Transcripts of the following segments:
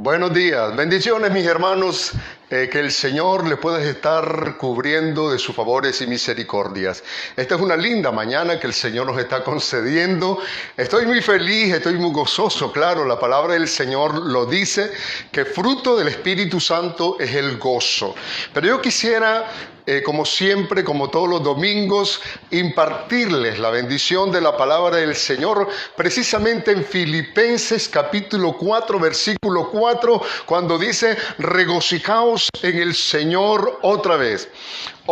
Buenos días, bendiciones mis hermanos, que el Señor le pueda estar cubriendo de sus favores y misericordias. Esta es una linda mañana que el Señor nos está concediendo. Estoy muy feliz, estoy muy gozoso, claro, la palabra del Señor lo dice, que fruto del Espíritu Santo es el gozo. Pero yo quisiera, como siempre, como todos los domingos, impartirles la bendición de la palabra del Señor, precisamente en Filipenses capítulo 4, versículo 4, cuando dice, regocijaos en el Señor otra vez.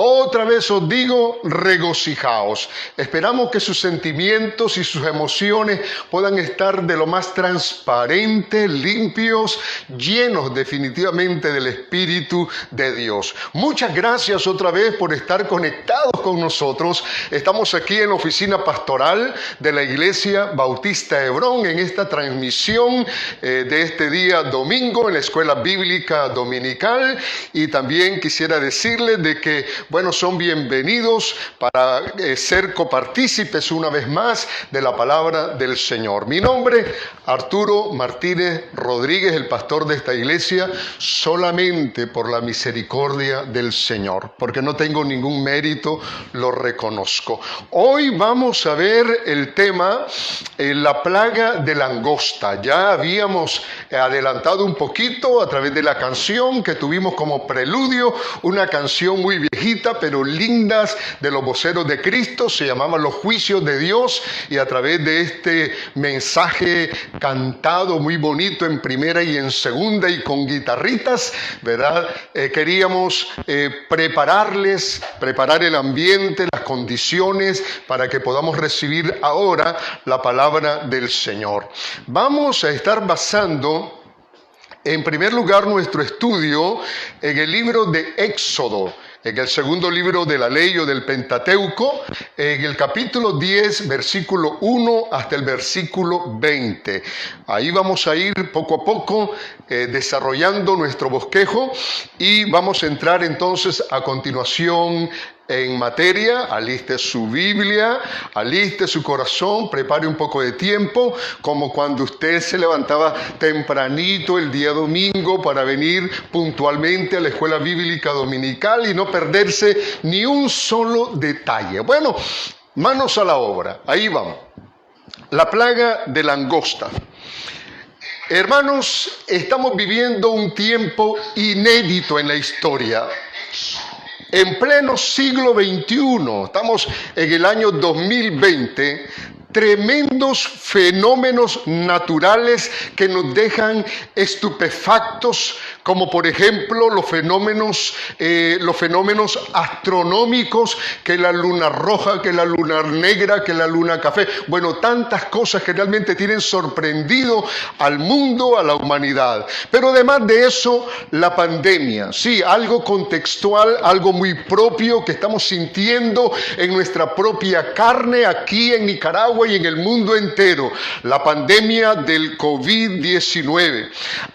Otra vez os digo, regocijaos. Esperamos que sus sentimientos y sus emociones puedan estar de lo más transparentes, limpios, llenos definitivamente del Espíritu de Dios. Muchas gracias otra vez por estar conectados con nosotros. Estamos aquí en la oficina pastoral de la Iglesia Bautista Hebrón en esta transmisión de este día domingo en la Escuela Bíblica Dominical, y también quisiera decirles de que son bienvenidos para ser copartícipes una vez más de la palabra del Señor. Mi nombre, Arturo Martínez Rodríguez, el pastor de esta iglesia, solamente por la misericordia del Señor, porque no tengo ningún mérito, lo reconozco. Hoy vamos a ver el tema, la plaga de langosta. Ya habíamos adelantado un poquito a través de la canción que tuvimos como preludio, una canción muy viejita, pero lindas, de los voceros de Cristo, se llamaban Los Juicios de Dios, y a través de este mensaje cantado muy bonito en primera y en segunda y con guitarritas, ¿verdad? Queríamos preparar el ambiente, las condiciones para que podamos recibir ahora la palabra del Señor. Vamos a estar basando en primer lugar nuestro estudio en el libro de Éxodo, en el segundo libro de la ley o del Pentateuco, en el capítulo 10, versículo 1 hasta el versículo 20. Ahí vamos a ir poco a poco desarrollando nuestro bosquejo y vamos a entrar entonces a continuación en materia. Aliste su Biblia, aliste su corazón, prepare un poco de tiempo, como cuando usted se levantaba tempranito el día domingo para venir puntualmente a la Escuela Bíblica Dominical y no perderse ni un solo detalle. Bueno, manos a la obra, ahí vamos. La plaga de langosta. Hermanos, estamos viviendo un tiempo inédito en la historia. En pleno siglo XXI, estamos en el año 2020, tremendos fenómenos naturales que nos dejan estupefactos, como por ejemplo los fenómenos astronómicos, que la luna roja, que la luna negra, que la luna café. Bueno, tantas cosas que realmente tienen sorprendido al mundo, a la humanidad. Pero además de eso, la pandemia, sí, algo contextual, algo muy propio que estamos sintiendo en nuestra propia carne aquí en Nicaragua y en el mundo entero, la pandemia del COVID-19.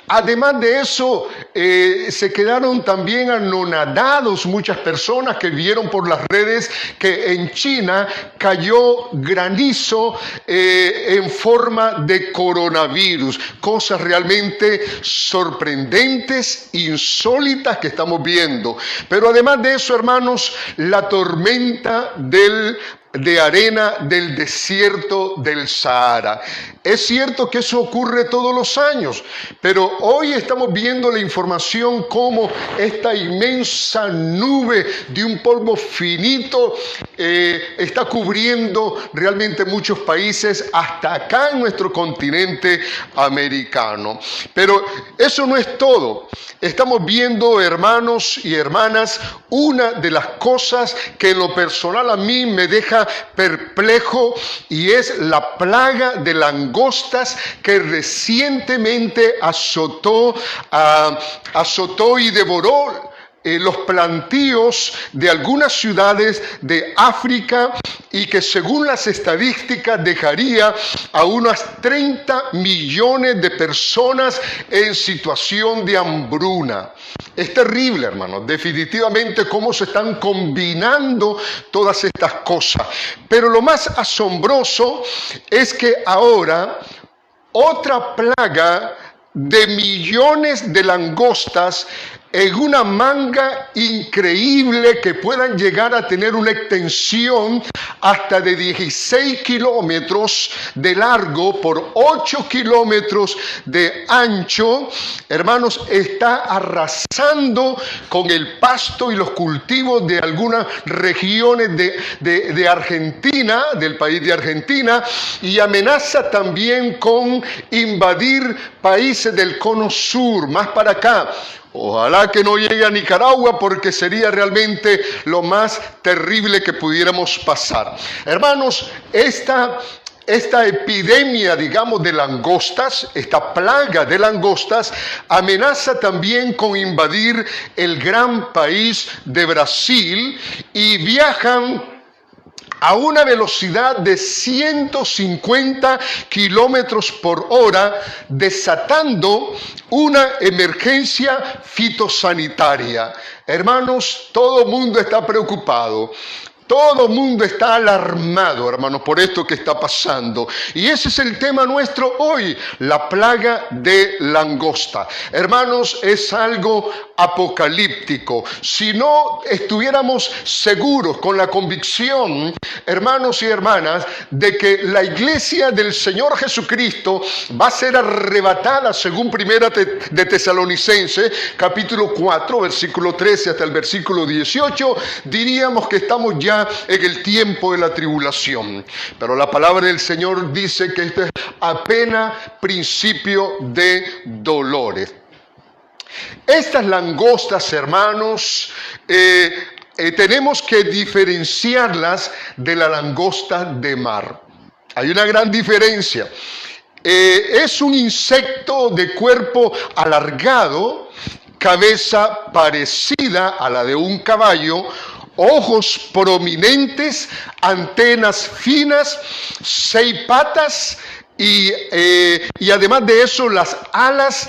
Además de eso, se quedaron también anonadados muchas personas que vieron por las redes que en China cayó granizo en forma de coronavirus. Cosas realmente sorprendentes, insólitas que estamos viendo. Pero además de eso, hermanos, la tormenta de arena del desierto del Sahara. Es cierto que eso ocurre todos los años, pero hoy estamos viendo la información como esta inmensa nube de un polvo finito está cubriendo realmente muchos países, hasta acá en nuestro continente americano. Pero eso no es todo. Estamos viendo, hermanos y hermanas, una de las cosas que en lo personal a mí me deja perplejo, y es la plaga de langostas que recientemente azotó y devoró los plantíos de algunas ciudades de África, y que según las estadísticas dejaría a unas 30 millones de personas en situación de hambruna. Es terrible, hermanos, definitivamente cómo se están combinando todas estas cosas. Pero lo más asombroso es que ahora otra plaga de millones de langostas en una manga increíble que puedan llegar a tener una extensión hasta de 16 kilómetros de largo por 8 kilómetros de ancho. Hermanos, está arrasando con el pasto y los cultivos de algunas regiones de Argentina, del país de Argentina, y amenaza también con invadir países del cono sur, más para acá. Ojalá que no llegue a Nicaragua, porque sería realmente lo más terrible que pudiéramos pasar. Hermanos, esta epidemia, digamos, de langostas, esta plaga de langostas, amenaza también con invadir el gran país de Brasil, y viajan a una velocidad de 150 kilómetros por hora, desatando una emergencia fitosanitaria. Hermanos, todo el mundo está preocupado. Todo el mundo está alarmado, hermanos, por esto que está pasando. Y ese es el tema nuestro hoy, la plaga de langosta. Hermanos, es algo apocalíptico. Si no estuviéramos seguros, con la convicción, hermanos y hermanas, de que la iglesia del Señor Jesucristo va a ser arrebatada, según Primera de Tesalonicenses, capítulo 4, versículo 13 hasta el versículo 18, diríamos que estamos ya en el tiempo de la tribulación. Pero la palabra del Señor dice que esto es apenas principio de dolores. Estas langostas, hermanos, tenemos que diferenciarlas de la langosta de mar. Hay una gran diferencia. Es un insecto de cuerpo alargado, cabeza parecida a la de un caballo, ojos prominentes, antenas finas, 6 patas y además de eso las alas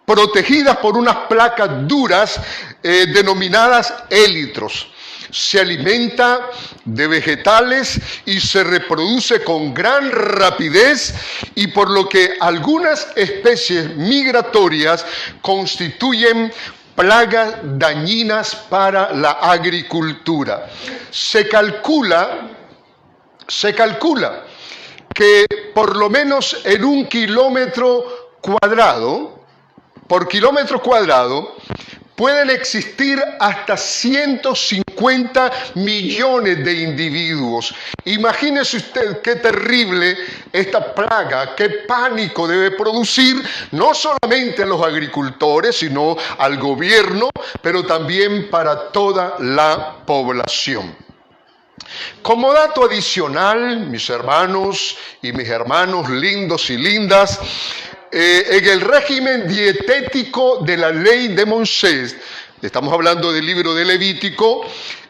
protegidas por unas placas duras denominadas élitros. Se alimenta de vegetales y se reproduce con gran rapidez, y por lo que algunas especies migratorias constituyen plagas dañinas para la agricultura. Se calcula que por lo menos en un kilómetro cuadrado, pueden existir hasta 150 millones de individuos. Imagínese usted qué terrible esta plaga, qué pánico debe producir, no solamente a los agricultores, sino al gobierno, pero también para toda la población. Como dato adicional, mis hermanos y mis hermanos lindos y lindas, en el régimen dietético de la ley de Moisés, estamos hablando del libro de Levítico,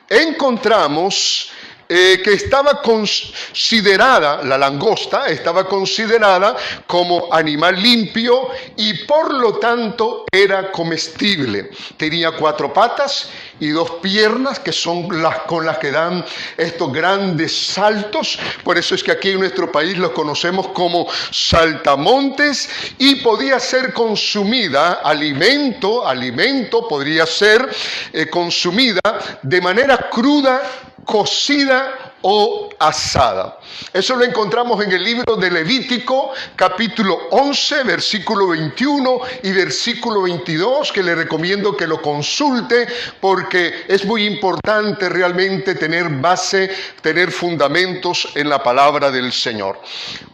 encontramos que estaba considerada, la langosta estaba considerada como animal limpio y por lo tanto era comestible. Tenía 4 patas y 2 piernas, que son las con las que dan estos grandes saltos. Por eso es que aquí en nuestro país los conocemos como saltamontes, y podía ser consumida, alimento podría ser consumida de manera cruda, cocida o asada. Eso lo encontramos en el libro de Levítico, capítulo 11, versículo 21 y versículo 22, que le recomiendo que lo consulte, porque es muy importante realmente tener base, tener fundamentos en la palabra del Señor.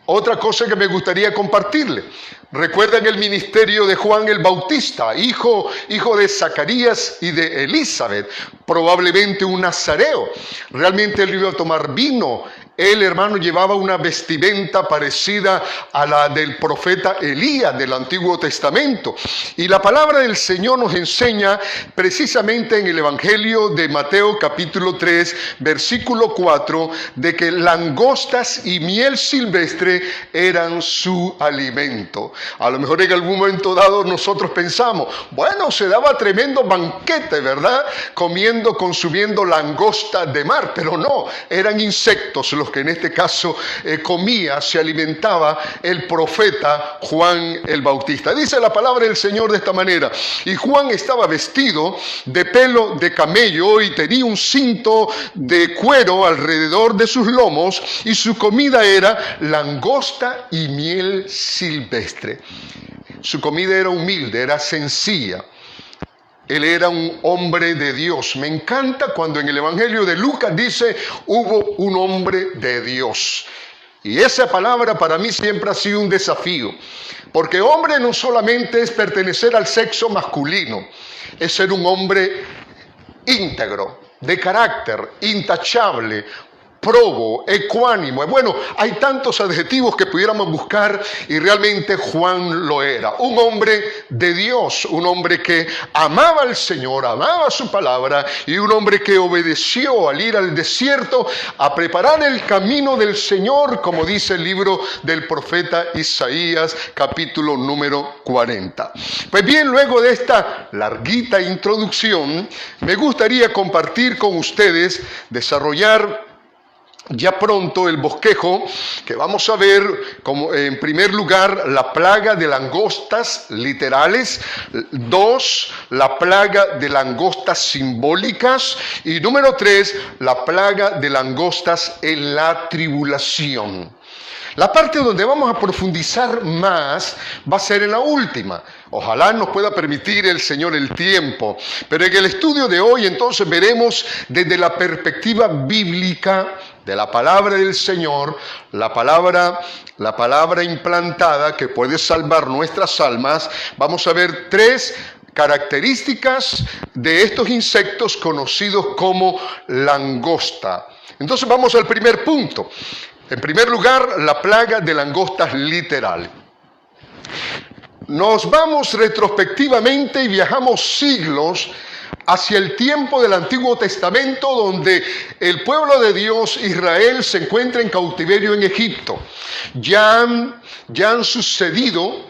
Otra cosa que me gustaría compartirle. ¿Recuerdan el ministerio de Juan el Bautista, hijo de Zacarías y de Elizabeth? Probablemente un nazareo. Realmente él iba a tomar vino. Él, hermano, llevaba una vestimenta parecida a la del profeta Elías del Antiguo Testamento. Y la palabra del Señor nos enseña precisamente en el Evangelio de Mateo capítulo 3, versículo 4, de que langostas y miel silvestre eran su alimento. A lo mejor en algún momento dado nosotros pensamos, bueno, se daba tremendo banquete, ¿verdad? Consumiendo langosta de mar, pero no, eran insectos los alimentos que en este caso comía, se alimentaba el profeta Juan el Bautista. Dice la palabra del Señor de esta manera: y Juan estaba vestido de pelo de camello y tenía un cinto de cuero alrededor de sus lomos, y su comida era langosta y miel silvestre. Su comida era humilde, era sencilla. Él era un hombre de Dios. Me encanta cuando en el Evangelio de Lucas dice: hubo un hombre de Dios. Y esa palabra para mí siempre ha sido un desafío, porque hombre no solamente es pertenecer al sexo masculino, es ser un hombre íntegro, de carácter, intachable, probo, ecuánime. Bueno, hay tantos adjetivos que pudiéramos buscar, y realmente Juan lo era. Un hombre de Dios, un hombre que amaba al Señor, amaba su palabra, y un hombre que obedeció al ir al desierto a preparar el camino del Señor, como dice el libro del profeta Isaías, capítulo número 40. Pues bien, luego de esta larguita introducción, me gustaría compartir con ustedes, desarrollar ya pronto el bosquejo que vamos a ver, como en primer lugar la plaga de langostas literales, 2, la plaga de langostas simbólicas, y número 3, la plaga de langostas en la tribulación. La parte donde vamos a profundizar más va a ser en la última. Ojalá nos pueda permitir el Señor el tiempo. Pero en el estudio de hoy entonces veremos desde la perspectiva bíblica de la palabra del Señor, la palabra implantada que puede salvar nuestras almas. Vamos a ver 3 características de estos insectos conocidos como langosta. Entonces vamos al primer punto. En primer lugar, la plaga de langostas literal. Nos vamos retrospectivamente y viajamos siglos hacia el tiempo del Antiguo Testamento, donde el pueblo de Dios, Israel, se encuentra en cautiverio en Egipto. Ya han sucedido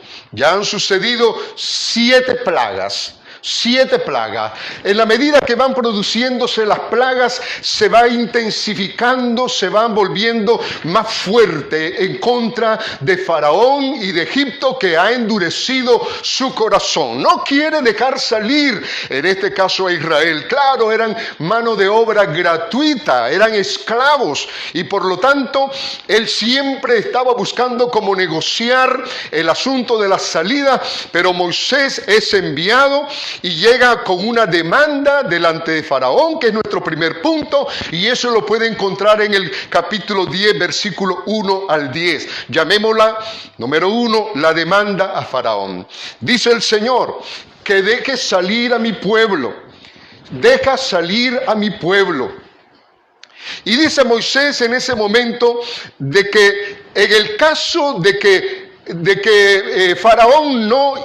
7 plagas. 7 plagas. En la medida que van produciéndose las plagas, se va intensificando, se van volviendo más fuerte en contra de Faraón y de Egipto, que ha endurecido su corazón. No quiere dejar salir, en este caso, a Israel. Claro, eran mano de obra gratuita, eran esclavos, y por lo tanto, él siempre estaba buscando cómo negociar el asunto de la salida, pero Moisés es enviado y llega con una demanda delante de Faraón, que es nuestro primer punto, y eso lo puede encontrar en el capítulo 10, versículo 1 al 10. Llamémosla, número 1, la demanda a Faraón. Dice el Señor: que deje salir a mi pueblo, deja salir a mi pueblo. Y dice Moisés en ese momento de que en el caso de que Faraón no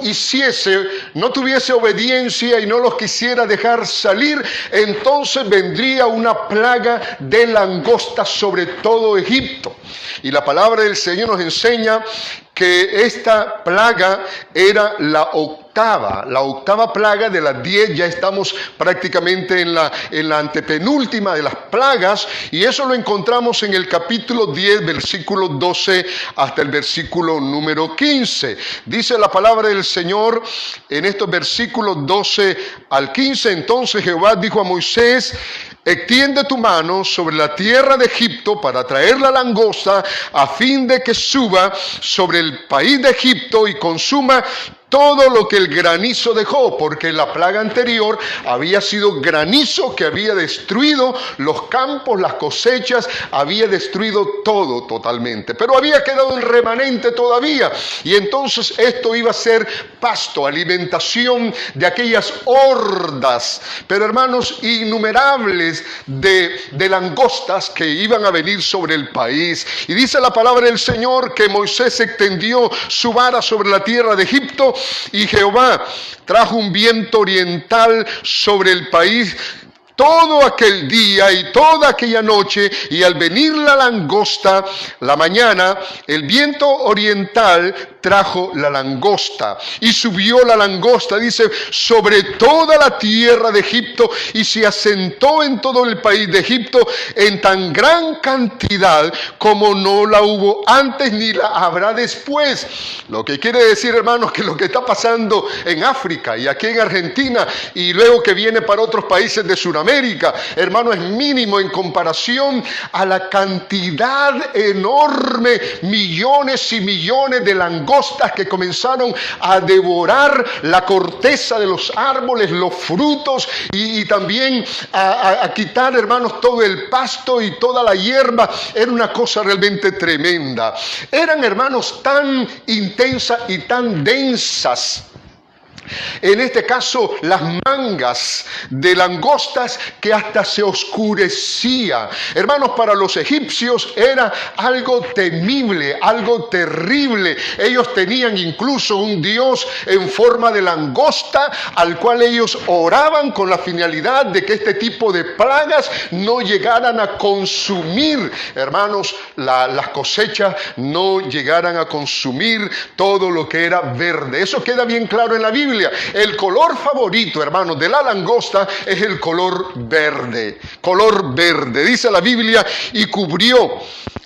tuviese obediencia y no los quisiera dejar salir, entonces vendría una plaga de langostas sobre todo Egipto. Y la palabra del Señor nos enseña que esta plaga era la octava plaga de las 10. Ya estamos prácticamente en la antepenúltima de las plagas, y eso lo encontramos en el capítulo 10, versículo 12 hasta el versículo número 15. Dice la palabra del Señor en estos versículos 12 al 15: entonces Jehová dijo a Moisés: extiende tu mano sobre la tierra de Egipto para traer la langosta, a fin de que suba sobre el país de Egipto y consuma todo lo que el granizo dejó, porque la plaga anterior había sido granizo que había destruido los campos, las cosechas, había destruido todo totalmente, pero había quedado el remanente todavía, y entonces esto iba a ser pasto, alimentación de aquellas hordas, pero hermanos, innumerables de langostas que iban a venir sobre el país. Y dice la palabra del Señor que Moisés extendió su vara sobre la tierra de Egipto, y Jehová trajo un viento oriental sobre el país todo aquel día y toda aquella noche, y al venir la langosta, la mañana, el viento oriental trajo la langosta, y subió la langosta, dice, sobre toda la tierra de Egipto, y se asentó en todo el país de Egipto en tan gran cantidad como no la hubo antes ni la habrá después. Lo que quiere decir, hermanos, que lo que está pasando en África y aquí en Argentina, y luego que viene para otros países de Sudamérica, hermano, es mínimo en comparación a la cantidad enorme, millones y millones de langostas que comenzaron a devorar la corteza de los árboles, los frutos, y también a quitar, hermanos, todo el pasto y toda la hierba. Era una cosa realmente tremenda. Eran, hermanos, tan intensas y tan densas, en este caso las mangas de langostas, que hasta se oscurecía. Hermanos, para los egipcios era algo temible, algo terrible. Ellos tenían incluso un dios en forma de langosta al cual ellos oraban con la finalidad de que este tipo de plagas no llegaran a consumir, hermanos, las cosechas, no llegaran a consumir todo lo que era verde. Eso queda bien claro en la Biblia. El color favorito, hermanos, de la langosta es el color verde. Color verde, dice la Biblia, y cubrió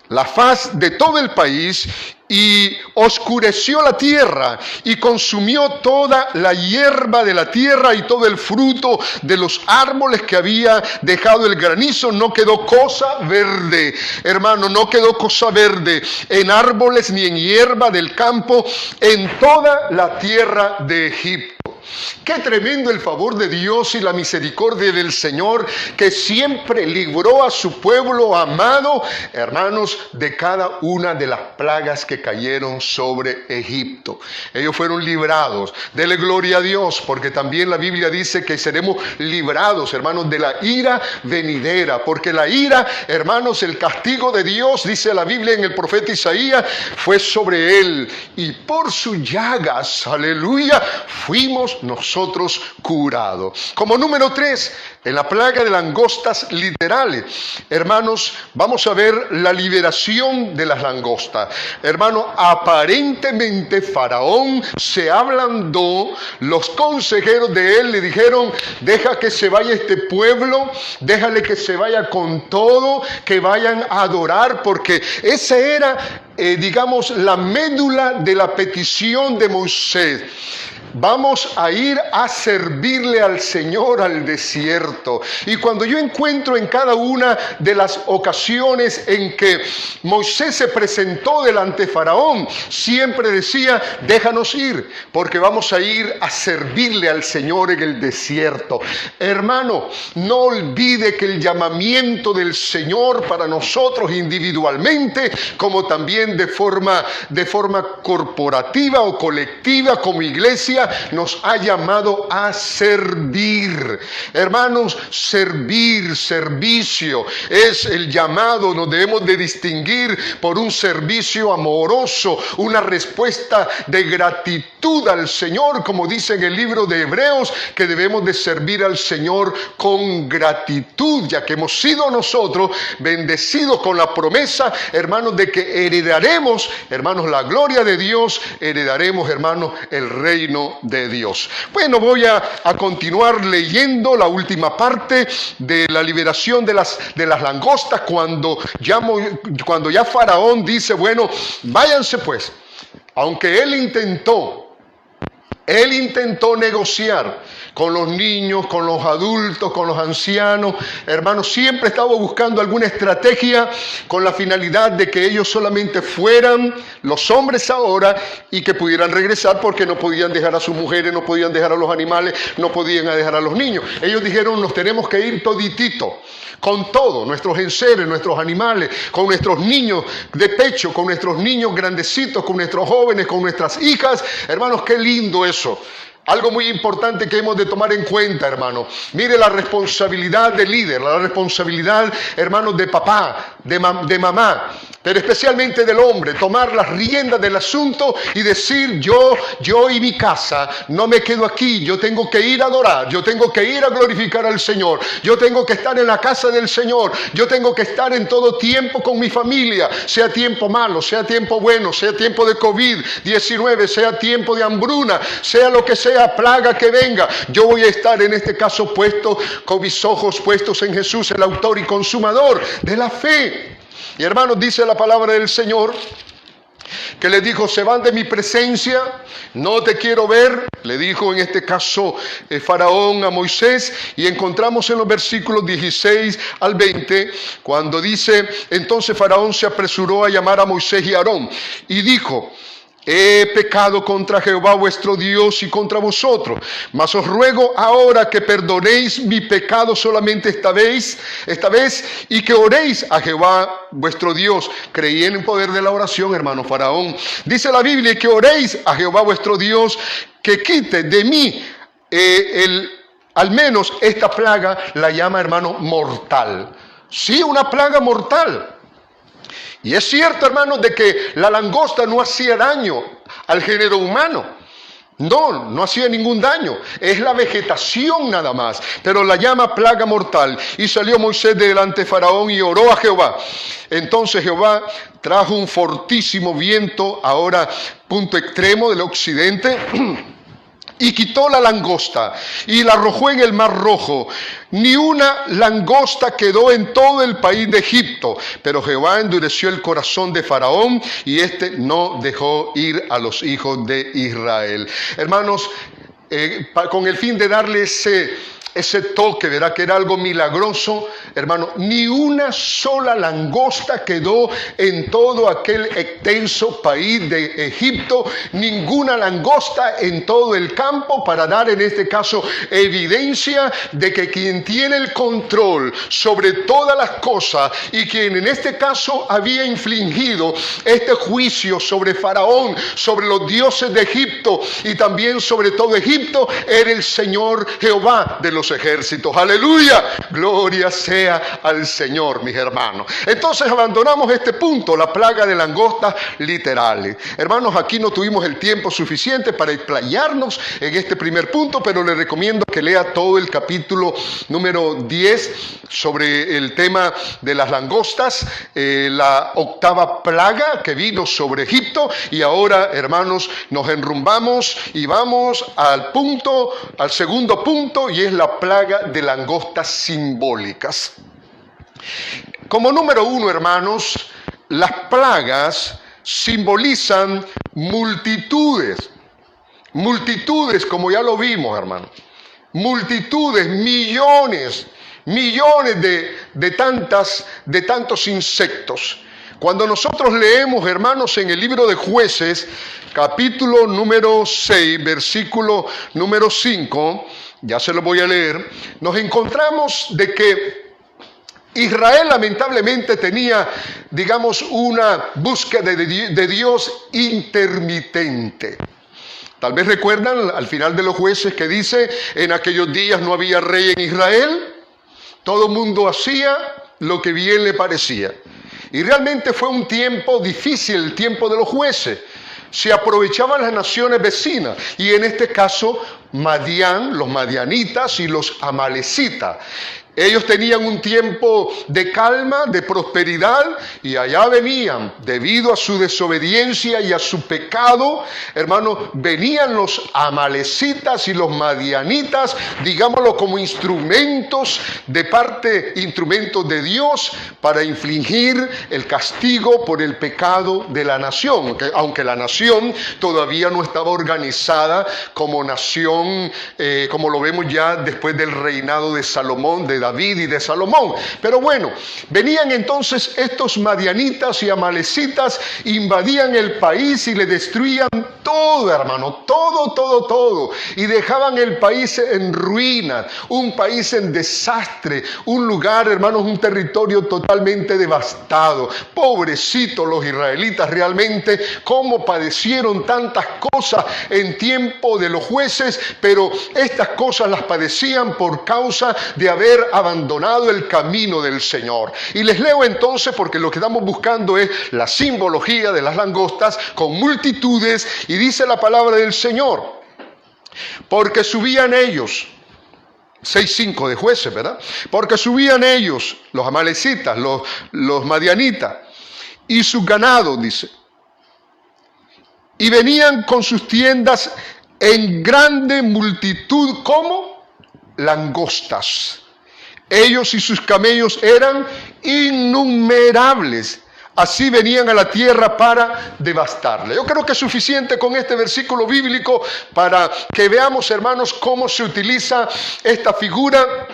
la faz de todo el país y oscureció la tierra y consumió toda la hierba de la tierra y todo el fruto de los árboles que había dejado el granizo. No quedó cosa verde, hermano, no quedó cosa verde en árboles ni en hierba del campo en toda la tierra de Egipto. Qué tremendo el favor de Dios y la misericordia del Señor, que siempre libró a su pueblo amado, hermanos, de cada una de las plagas que cayeron sobre Egipto. Ellos fueron librados. Dele gloria a Dios, porque también la Biblia dice que seremos librados, hermanos, de la ira venidera, porque la ira, hermanos, el castigo de Dios, dice la Biblia en el profeta Isaías, fue sobre él, y por sus llagas, aleluya, fuimos nosotros curados. Como número 3, en la plaga de langostas literales, hermanos, vamos a ver la liberación de las langostas. Hermano, aparentemente Faraón se ablandó, los consejeros de él le dijeron: deja que se vaya este pueblo, déjale que se vaya con todo, que vayan a adorar, porque esa era, digamos, la médula de la petición de Moisés. Vamos a ir a servirle al Señor al desierto. Y cuando yo encuentro en cada una de las ocasiones en que Moisés se presentó delante de Faraón, siempre decía: déjanos ir, porque vamos a ir a servirle al Señor en el desierto. Hermano, no olvide que el llamamiento del Señor para nosotros individualmente, como también de forma corporativa o colectiva como iglesia, nos ha llamado a servir. Hermanos, servir, servicio es el llamado. Nos debemos de distinguir por un servicio amoroso, una respuesta de gratitud al Señor, como dice en el libro de Hebreos, que debemos de servir al Señor con gratitud, ya que hemos sido nosotros bendecidos con la promesa, hermanos, de que heredaremos, hermanos, la gloria de Dios, heredaremos, hermanos, el reino de Dios. Bueno, voy a continuar leyendo la última parte de la liberación de las langostas, cuando ya Faraón dice: bueno, váyanse pues. Aunque él intentó negociar con los niños, con los adultos, con los ancianos, hermanos, siempre estaba buscando alguna estrategia con la finalidad de que ellos solamente fueran los hombres ahora y que pudieran regresar, porque no podían dejar a sus mujeres, no podían dejar a los animales, no podían dejar a los niños. Ellos dijeron: nos tenemos que ir toditito, con todo, nuestros enseres, nuestros animales, con nuestros niños de pecho, con nuestros niños grandecitos, con nuestros jóvenes, con nuestras hijas. Hermanos, qué lindo eso. Algo muy importante que hemos de tomar en cuenta, hermano. Mire la responsabilidad del líder, la responsabilidad, hermanos, de papá, de mamá. pero especialmente del hombre, tomar las riendas del asunto y decir, yo y mi casa, no me quedo aquí, yo tengo que ir a adorar, yo tengo que ir a glorificar al Señor, yo tengo que estar en la casa del Señor, yo tengo que estar en todo tiempo con mi familia, sea tiempo malo, sea tiempo bueno, sea tiempo de COVID-19, sea tiempo de hambruna, sea lo que sea, plaga que venga, yo voy a estar en este caso puesto, con mis ojos puestos en Jesús, el autor y consumador de la fe. Y hermanos, dice la palabra del Señor, que le dijo, se van de mi presencia, no te quiero ver, le dijo en este caso Faraón a Moisés, y encontramos en los versículos 16 al 20, cuando dice, entonces Faraón se apresuró a llamar a Moisés y a Aarón, y dijo, he pecado contra Jehová vuestro Dios y contra vosotros, mas os ruego ahora que perdonéis mi pecado solamente esta vez, y que oréis a Jehová vuestro Dios. Creí en el poder de la oración, hermano Faraón. Dice la Biblia, que oréis a Jehová vuestro Dios, que quite de mí al menos esta plaga, la llama, hermano, mortal. Sí, una plaga mortal. Y es cierto, hermanos, de que la langosta no hacía daño al género humano. No hacía ningún daño. Es la vegetación nada más. Pero la llama plaga mortal. Y salió Moisés de delante de Faraón y oró a Jehová. Entonces Jehová trajo un fortísimo viento, ahora punto extremo del occidente, y quitó la langosta y la arrojó en el mar Rojo. Ni una langosta quedó en todo el país de Egipto. Pero Jehová endureció el corazón de Faraón y éste no dejó ir a los hijos de Israel. Hermanos, con el fin de darle ese toque, ¿verdad? Que era algo milagroso, hermano, ni una sola langosta quedó en todo aquel extenso país de Egipto, ninguna langosta en todo el campo, para dar en este caso evidencia de que quien tiene el control sobre todas las cosas y quien en este caso había infligido este juicio sobre Faraón, sobre los dioses de Egipto y también sobre todo Egipto, era el Señor Jehová de los ejércitos. Aleluya, gloria sea al Señor, mis hermanos. Entonces abandonamos este punto, la plaga de langostas literales. Hermanos, aquí no tuvimos el tiempo suficiente para explayarnos en este primer punto, pero le recomiendo que lea todo el capítulo número 10 sobre el tema de las langostas, la octava plaga que vino sobre Egipto. Y ahora, hermanos, nos enrumbamos y vamos al segundo punto, y es la plaga de langostas simbólicas. Como número 1, hermanos, las plagas simbolizan multitudes, como ya lo vimos, hermanos, multitudes, millones de tantos insectos. Cuando nosotros leemos, hermanos, en el libro de Jueces, capítulo número 6, versículo número 5, ya se lo voy a leer, nos encontramos de que Israel lamentablemente tenía, digamos, una búsqueda de Dios intermitente. Tal vez recuerdan al final de los Jueces que dice, en aquellos días no había rey en Israel, todo el mundo hacía lo que bien le parecía. Y realmente fue un tiempo difícil, el tiempo de los jueces. Se aprovechaban las naciones vecinas, y en este caso Madián, los madianitas y los amalecitas. Ellos tenían un tiempo de calma, de prosperidad, y allá venían, debido a su desobediencia y a su pecado, hermanos, venían los amalecitas y los madianitas, digámoslo, como instrumentos de Dios para infligir el castigo por el pecado de la nación, aunque la nación todavía no estaba organizada como nación, como lo vemos ya después del reinado de Salomón, de David y de Salomón. Pero bueno, venían entonces estos madianitas y amalecitas, invadían el país y le destruían todo, hermano, todo, y dejaban el país en ruinas, un país en desastre, un lugar, hermanos, un territorio totalmente devastado. Pobrecitos los israelitas, realmente, cómo padecieron tantas cosas en tiempo de los jueces, pero estas cosas las padecían por causa de haber abandonado el camino del Señor. Y les leo entonces, porque lo que estamos buscando es la simbología de las langostas con multitudes, y dice la palabra del Señor: porque subían ellos, 6:5 de Jueces, ¿verdad? Porque subían ellos, los amalecitas, los madianitas, y sus ganados, dice, y venían con sus tiendas en grande multitud como langostas. Ellos y sus camellos eran innumerables. Así venían a la tierra para devastarla. Yo creo que es suficiente con este versículo bíblico para que veamos, hermanos, cómo se utiliza esta figura,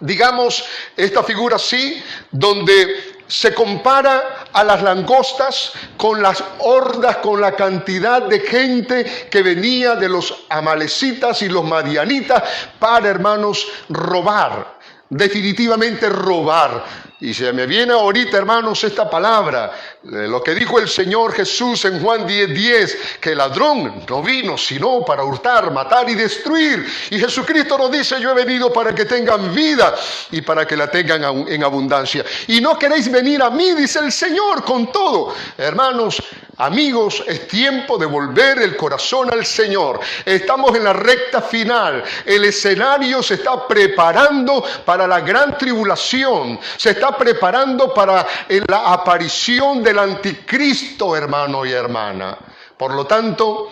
digamos, esta figura así, donde se compara a las langostas con las hordas, con la cantidad de gente que venía de los amalecitas y los madianitas para, hermanos, robar. Definitivamente robar. Y se me viene ahorita, hermanos, esta palabra, lo que dijo el Señor Jesús en Juan 10:10, que el ladrón no vino sino para hurtar, matar y destruir. Y Jesucristo nos dice: yo he venido para que tengan vida y para que la tengan en abundancia. Y no queréis venir a mí, dice el Señor, con todo. Hermanos, amigos, es tiempo de volver el corazón al Señor. Estamos en la recta final. El escenario se está preparando para la gran tribulación. Se está preparando para la aparición del anticristo, hermano y hermana. Por lo tanto,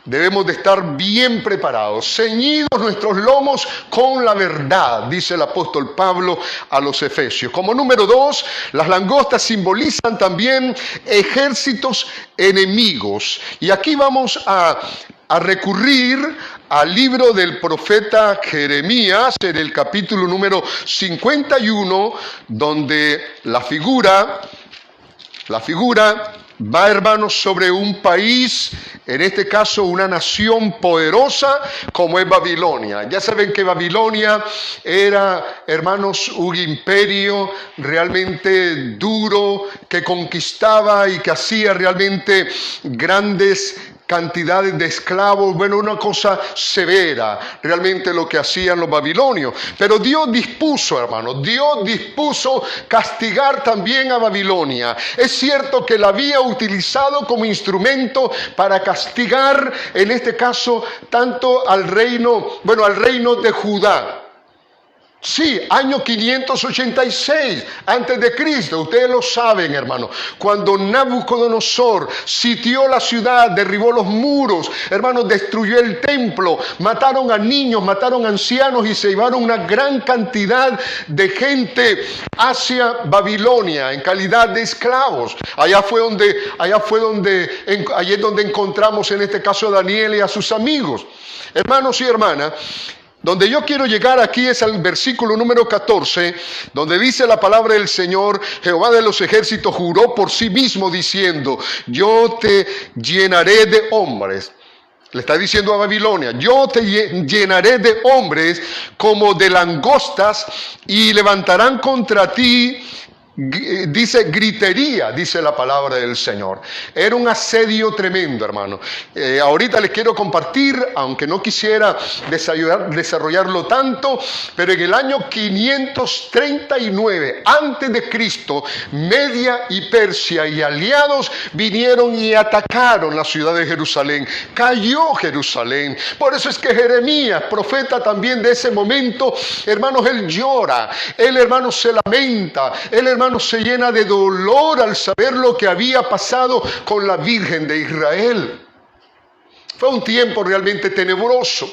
debemos de estar bien preparados, ceñidos nuestros lomos con la verdad, dice el apóstol Pablo a los Efesios. Como número 2, las langostas simbolizan también ejércitos enemigos. Y aquí vamos a recurrir al libro del profeta Jeremías, en el capítulo número 51, donde la figura va, hermanos, sobre un país, en este caso una nación poderosa como es Babilonia. Ya saben que Babilonia era, hermanos, un imperio realmente duro que conquistaba y que hacía realmente grandes cantidades de esclavos. Bueno, una cosa severa realmente lo que hacían los babilonios. Pero Dios dispuso, hermanos, Dios dispuso castigar también a Babilonia. Es cierto que la había utilizado como instrumento para castigar, en este caso, tanto al reino de Judá. Sí, año 586 antes de Cristo, ustedes lo saben, hermano, cuando Nabucodonosor sitió la ciudad, derribó los muros, hermano, destruyó el templo, mataron a niños, mataron a ancianos y se llevaron una gran cantidad de gente hacia Babilonia en calidad de esclavos. Allí es donde encontramos en este caso a Daniel y a sus amigos. Hermanos y hermanas, donde yo quiero llegar aquí es al versículo número 14, donde dice la palabra del Señor: Jehová de los ejércitos juró por sí mismo diciendo: yo te llenaré de hombres. Le está diciendo a Babilonia: yo te llenaré de hombres como de langostas y levantarán contra ti, dice, gritería, dice la palabra del Señor. Era un asedio tremendo, hermano. Ahorita les quiero compartir, aunque no quisiera desarrollarlo tanto, pero en el año 539 antes de Cristo, Media y Persia y aliados vinieron y atacaron la ciudad de Jerusalén. Cayó Jerusalén. Por eso es que Jeremías, profeta también de ese momento, hermanos, él llora, él, hermanos, se lamenta, él, hermanos, se llena de dolor al saber lo que había pasado con la Virgen de Israel. Fue un tiempo realmente tenebroso,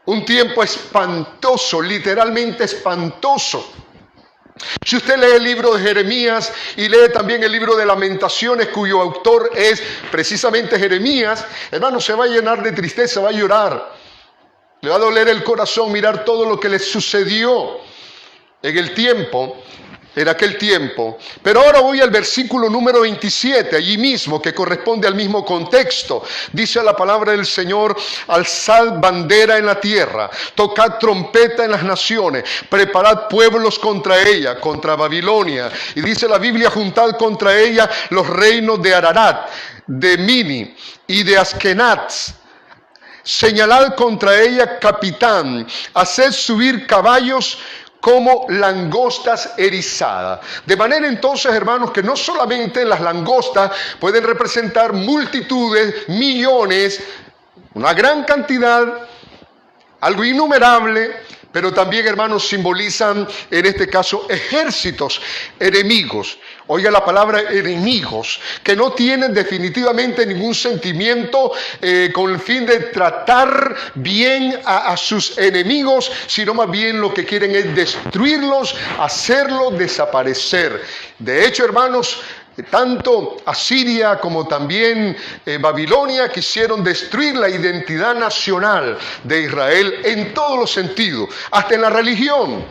un tiempo espantoso, literalmente espantoso. Si usted lee el libro de Jeremías y lee también el libro de Lamentaciones, cuyo autor es precisamente Jeremías, hermano, se va a llenar de tristeza, va a llorar. Le va a doler el corazón mirar todo lo que le sucedió en aquel tiempo. Pero ahora voy al versículo número 27, allí mismo, que corresponde al mismo contexto. Dice la palabra del Señor: alzad bandera en la tierra, tocad trompeta en las naciones, preparad pueblos contra ella, contra Babilonia. Y dice la Biblia: juntad contra ella los reinos de Ararat, de Mini y de Askenaz, señalad contra ella capitán, haced subir caballos como langostas erizadas. De manera entonces, hermanos, que no solamente las langostas pueden representar multitudes, millones, una gran cantidad, algo innumerable, pero también, hermanos, simbolizan en este caso ejércitos enemigos. Oiga la palabra enemigos, que no tienen definitivamente ningún sentimiento con el fin de tratar bien a sus enemigos, sino más bien lo que quieren es destruirlos, hacerlos desaparecer. De hecho, hermanos, tanto Asiria como también Babilonia quisieron destruir la identidad nacional de Israel en todos los sentidos, hasta en la religión.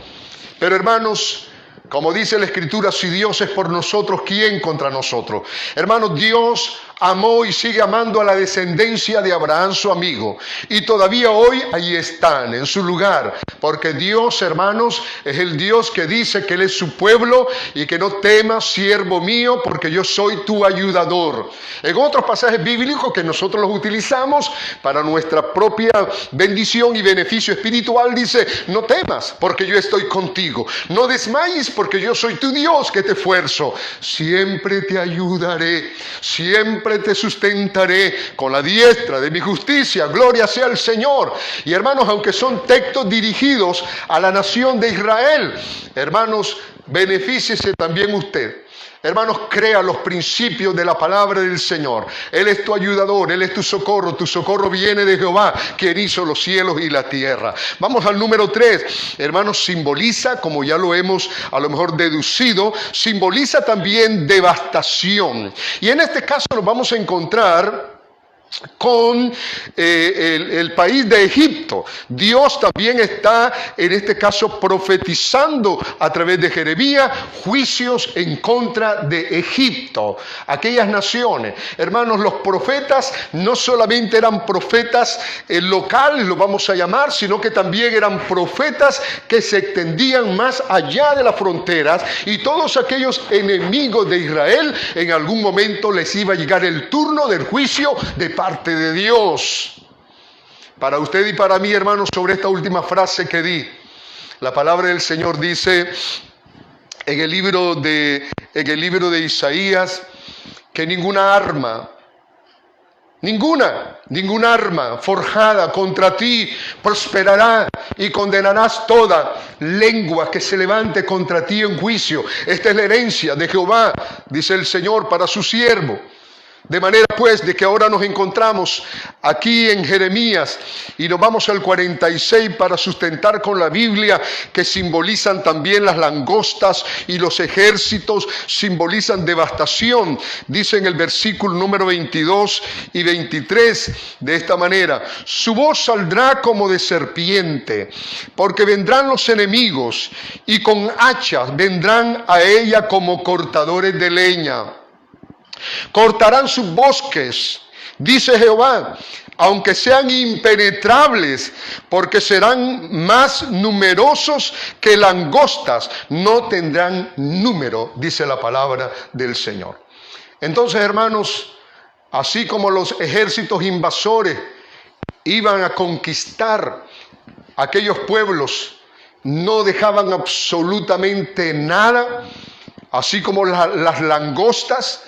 Pero, hermanos, como dice la Escritura, si Dios es por nosotros, ¿quién contra nosotros? Hermanos, Dios amó y sigue amando a la descendencia de Abraham, su amigo. Y todavía hoy ahí están, en su lugar. Porque Dios, hermanos, es el Dios que dice que Él es su pueblo y que no temas, siervo mío, porque yo soy tu ayudador. En otros pasajes bíblicos que nosotros los utilizamos para nuestra propia bendición y beneficio espiritual, dice, no temas, porque yo estoy contigo. No desmayes, porque yo soy tu Dios que te esfuerzo. Siempre te ayudaré, siempre te sustentaré con la diestra de mi justicia. Gloria sea al Señor. Y hermanos, aunque son textos dirigidos a la nación de Israel, hermanos, benefíciese también usted. Hermanos, crea los principios de la palabra del Señor. Él es tu ayudador, Él es tu socorro viene de Jehová, quien hizo los cielos y la tierra. Vamos al número 3. Hermanos, simboliza, como ya lo hemos a lo mejor deducido, simboliza también devastación. Y en este caso nos vamos a encontrar con el país de Egipto. Dios también está en este caso profetizando a través de Jeremías juicios en contra de Egipto, aquellas naciones. Hermanos, los profetas no solamente eran profetas locales, lo vamos a llamar, sino que también eran profetas que se extendían más allá de las fronteras, y todos aquellos enemigos de Israel en algún momento les iba a llegar el turno del juicio de parte de Dios. Para usted y para mí, hermanos, sobre esta última frase que di, la palabra del Señor dice en el libro de Isaías que ninguna arma forjada contra ti prosperará, y condenarás toda lengua que se levante contra ti en juicio. Esta es la herencia de Jehová, dice el Señor, para su siervo. De manera pues de que ahora nos encontramos aquí en Jeremías y nos vamos al 46 para sustentar con la Biblia, que simbolizan también las langostas y los ejércitos, simbolizan devastación. Dice en el versículo número 22 y 23 de esta manera: su voz saldrá como de serpiente, porque vendrán los enemigos y con hachas vendrán a ella como cortadores de leña. Cortarán sus bosques, dice Jehová, aunque sean impenetrables, porque serán más numerosos que langostas, no tendrán número, dice la palabra del Señor. Entonces, hermanos, así como los ejércitos invasores iban a conquistar aquellos pueblos, no dejaban absolutamente nada, así como las langostas,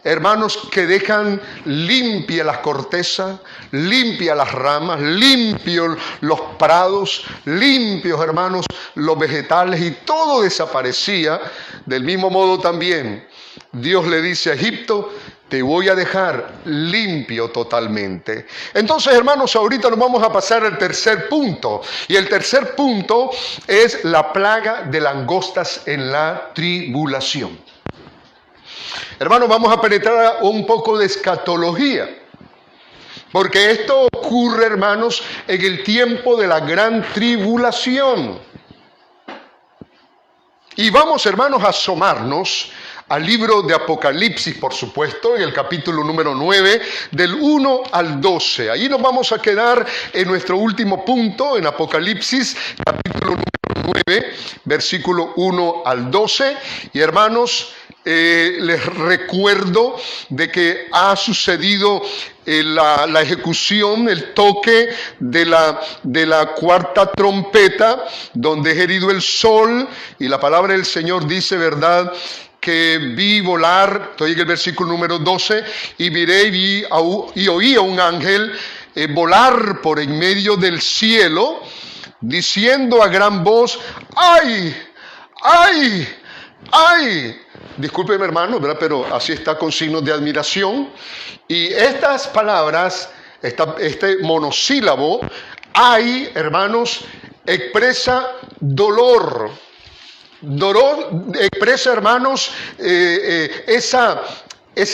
hermanos, que dejan limpia las cortezas, limpia las ramas, limpios los prados, limpios, hermanos, los vegetales, y todo desaparecía. Del mismo modo también Dios le dice a Egipto: te voy a dejar limpio totalmente. Entonces, hermanos, ahorita nos vamos a pasar al tercer punto. Y el tercer punto es la plaga de langostas en la tribulación. Hermanos, vamos a penetrar un poco de escatología, porque esto ocurre, hermanos, en el tiempo de la gran tribulación. Y vamos, hermanos, a asomarnos al libro de Apocalipsis, por supuesto, en el capítulo número 9, del 1 al 12. Ahí nos vamos a quedar en nuestro último punto, en Apocalipsis, capítulo número 9, versículo 1 al 12. Y, hermanos, les recuerdo de que ha sucedido la ejecución, el toque de la cuarta trompeta, donde es herido el sol, y la palabra del Señor dice, ¿verdad?, que vi volar, estoy en el versículo número 12, y miré y oí a un ángel volar por en medio del cielo, diciendo a gran voz, ¡ay! ¡Ay! ¡Ay! Discúlpeme, hermano, ¿verdad?, pero así está con signos de admiración. Y estas palabras, este monosílabo, ¡ay!, hermanos, expresa dolor. Dolor expresa, hermanos, ese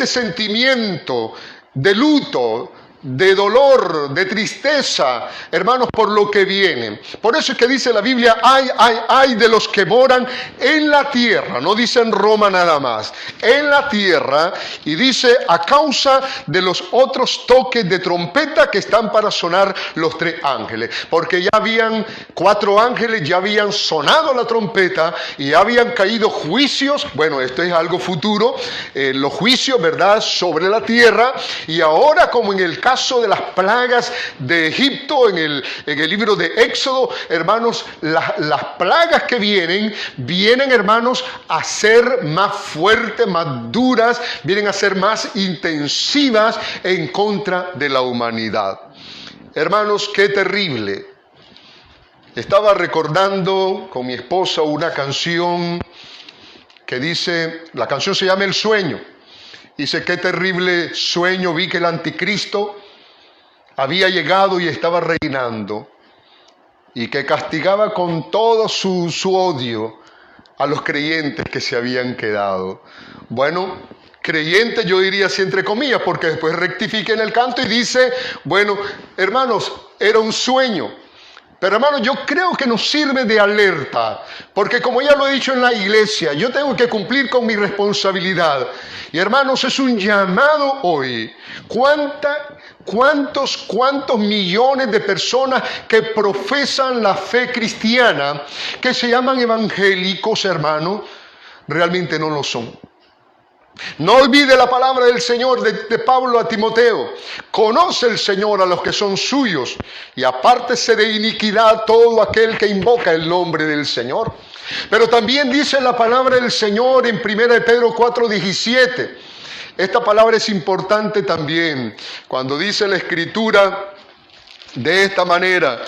sentimiento de luto, de dolor, de tristeza, hermanos, por lo que viene. Por eso es que dice la Biblia, ay, ay, ay de los que moran en la tierra. No dice en Roma nada más, en la tierra. Y dice, a causa de los otros toques de trompeta que están para sonar los 3 ángeles. Porque ya habían 4 ángeles, ya habían sonado la trompeta y ya habían caído juicios. Bueno, esto es algo futuro, los juicios, ¿verdad?, sobre la tierra. Y ahora, como en el caso de las plagas de Egipto, en el libro de Éxodo, hermanos, las plagas que vienen, hermanos, a ser más fuertes, más duras, vienen a ser más intensivas en contra de la humanidad. Hermanos, qué terrible. Estaba recordando con mi esposa una canción que dice, la canción se llama El Sueño. Dice, qué terrible sueño vi que el anticristo había llegado y estaba reinando, y que castigaba con todo su odio a los creyentes que se habían quedado. Bueno, creyente yo diría así entre comillas, porque después rectifica en el canto y dice, bueno, hermanos, era un sueño. Pero hermanos, yo creo que nos sirve de alerta, porque como ya lo he dicho en la iglesia, yo tengo que cumplir con mi responsabilidad. Y hermanos, es un llamado hoy. ¿Cuántos millones de personas que profesan la fe cristiana, que se llaman evangélicos, hermanos, realmente no lo son? No olvide la palabra del Señor de Pablo a Timoteo. Conoce el Señor a los que son suyos y apártese de iniquidad todo aquel que invoca el nombre del Señor. Pero también dice la palabra del Señor en 1 Pedro 4:17. Esta palabra es importante también cuando dice la Escritura de esta manera,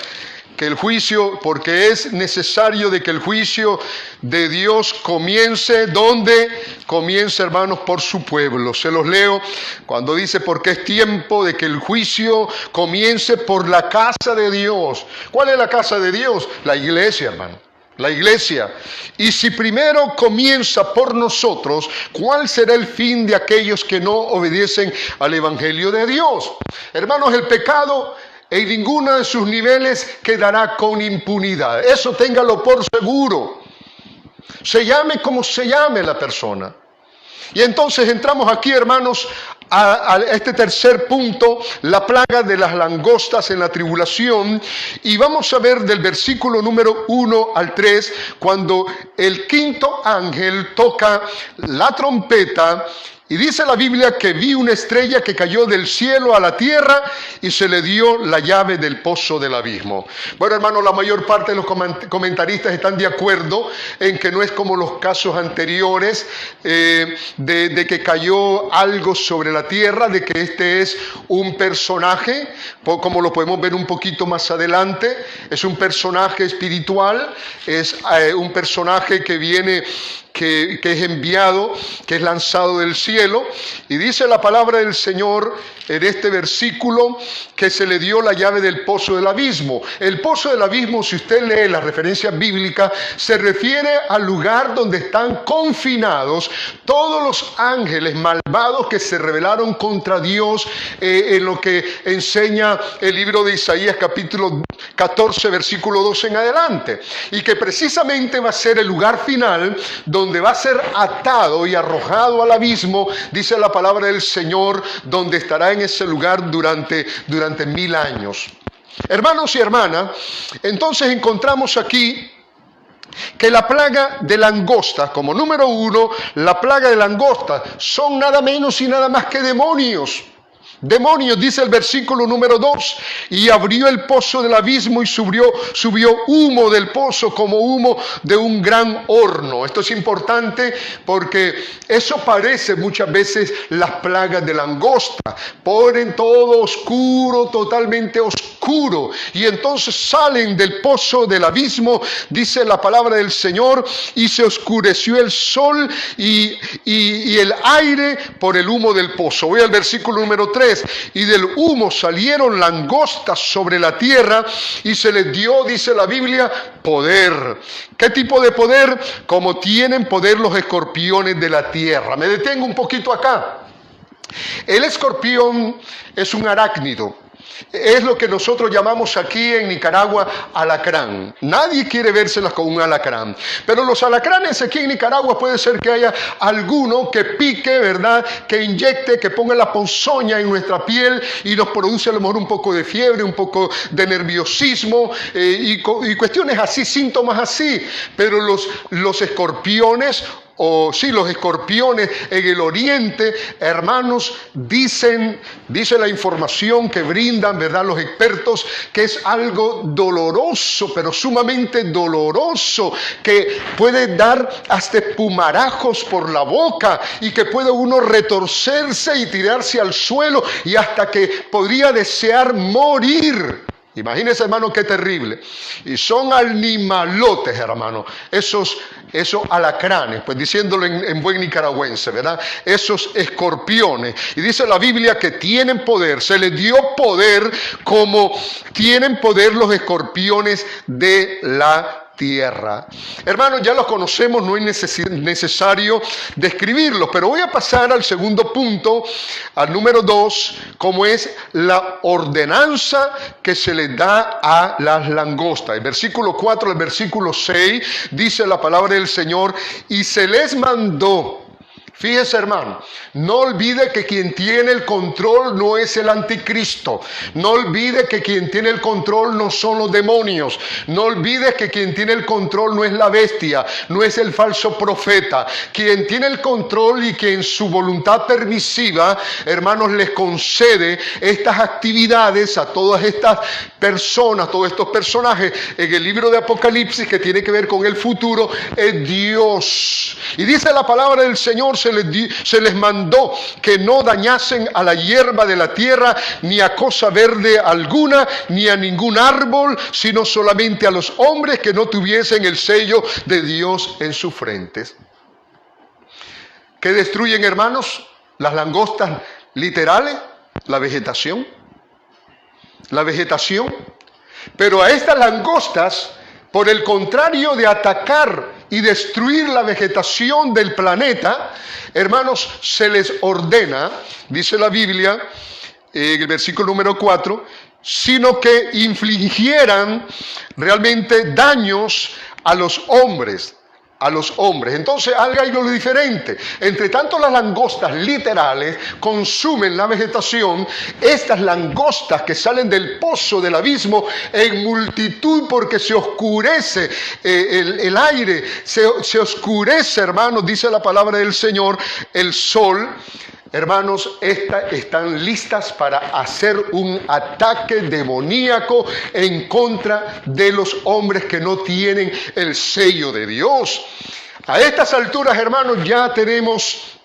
que el juicio, porque es necesario de que el juicio de Dios comience, ¿dónde? Comience, hermanos, por su pueblo. Se los leo cuando dice, porque es tiempo de que el juicio comience por la casa de Dios. ¿Cuál es la casa de Dios? La iglesia, hermano. La iglesia. Y si primero comienza por nosotros, ¿cuál será el fin de aquellos que no obedecen al evangelio de Dios? Hermanos, el pecado en ninguno de sus niveles quedará con impunidad. Eso téngalo por seguro. Se llame como se llame la persona. Y entonces entramos aquí, hermanos, a este tercer punto, la plaga de las langostas en la tribulación. Y vamos a ver del versículo número 1 al 3, cuando el quinto ángel toca la trompeta. Y dice la Biblia que vi una estrella que cayó del cielo a la tierra y se le dio la llave del pozo del abismo. Bueno, hermano, la mayor parte de los comentaristas están de acuerdo en que no es como los casos anteriores de que cayó algo sobre la tierra, de que este es un personaje, como lo podemos ver un poquito más adelante, es un personaje espiritual, es un personaje que viene, que es enviado, que es lanzado del cielo. Y dice la palabra del Señor en este versículo que se le dio la llave del pozo del abismo. El pozo del abismo, si usted lee la referencia bíblica, se refiere al lugar donde están confinados todos los ángeles malvados que se rebelaron contra Dios, en lo que enseña el libro de Isaías capítulo 14 versículo 12 en adelante, y que precisamente va a ser el lugar final donde va a ser atado y arrojado al abismo, dice la palabra del Señor, donde estará en ese lugar durante 1000 años. Hermanos y hermanas, entonces encontramos aquí que la plaga de langosta, como número 1, la plaga de langosta, son nada menos y nada más que demonios. demonios, dice el versículo número 2, y abrió el pozo del abismo y subió humo del pozo como humo de un gran horno. Esto es importante porque eso parece muchas veces las plagas de langosta. Ponen todo oscuro, totalmente oscuro, y entonces salen del pozo del abismo, dice la palabra del Señor, y se oscureció el sol y el aire por el humo del pozo. Voy al versículo número 3. Y del humo salieron langostas sobre la tierra y se les dio, dice la Biblia, poder. ¿Qué tipo de poder? Como tienen poder los escorpiones de la tierra. Me detengo un poquito acá. El escorpión es un arácnido. Es lo que nosotros llamamos aquí en Nicaragua alacrán. Nadie quiere vérselas con un alacrán. Pero los alacranes aquí en Nicaragua puede ser que haya alguno que pique, ¿verdad? Que inyecte, que ponga la ponzoña en nuestra piel y nos produce a lo mejor un poco de fiebre, un poco de nerviosismo y cuestiones así, síntomas así. Pero los escorpiones, los escorpiones en el oriente, hermanos, dice la información que brindan, ¿verdad?, los expertos, que es algo doloroso, pero sumamente doloroso, que puede dar hasta espumarajos por la boca y que puede uno retorcerse y tirarse al suelo y hasta que podría desear morir. Imagínense, hermano, qué terrible. Y son animalotes, hermano, esos alacranes, pues diciéndolo en buen nicaragüense, ¿verdad? Esos escorpiones. Y dice la Biblia que tienen poder, se les dio poder como tienen poder los escorpiones de la tierra. Hermanos, ya los conocemos, no es necesario describirlos, pero voy a pasar al segundo punto, al número 2, como es la ordenanza que se le da a las langostas. El versículo 4 al versículo 6 dice la palabra del Señor, y se les mandó. Fíjese, hermano, no olvide que quien tiene el control no es el anticristo. No olvide que quien tiene el control no son los demonios. No olvide que quien tiene el control no es la bestia, no es el falso profeta. Quien tiene el control y que en su voluntad permisiva, hermanos, les concede estas actividades a todas estas personas, todos estos personajes en el libro de Apocalipsis que tiene que ver con el futuro, es Dios. Y dice la palabra del Señor, se les mandó que no dañasen a la hierba de la tierra, ni a cosa verde alguna, ni a ningún árbol, sino solamente a los hombres que no tuviesen el sello de Dios en sus frentes. ¿Qué destruyen, hermanos? Las langostas literales, la vegetación. La vegetación. Pero a estas langostas, por el contrario de atacar y destruir la vegetación del planeta, hermanos, se les ordena, dice la Biblia, en el versículo número 4, sino que infligieran realmente daños a los hombres. Entonces, algo diferente. Entre tanto, las langostas literales consumen la vegetación. Estas langostas que salen del pozo del abismo en multitud, porque se oscurece el aire, se oscurece, hermanos, dice la palabra del Señor, el sol. Hermanos, están listas para hacer un ataque demoníaco en contra de los hombres que no tienen el sello de Dios. A estas alturas, hermanos, ya tenemos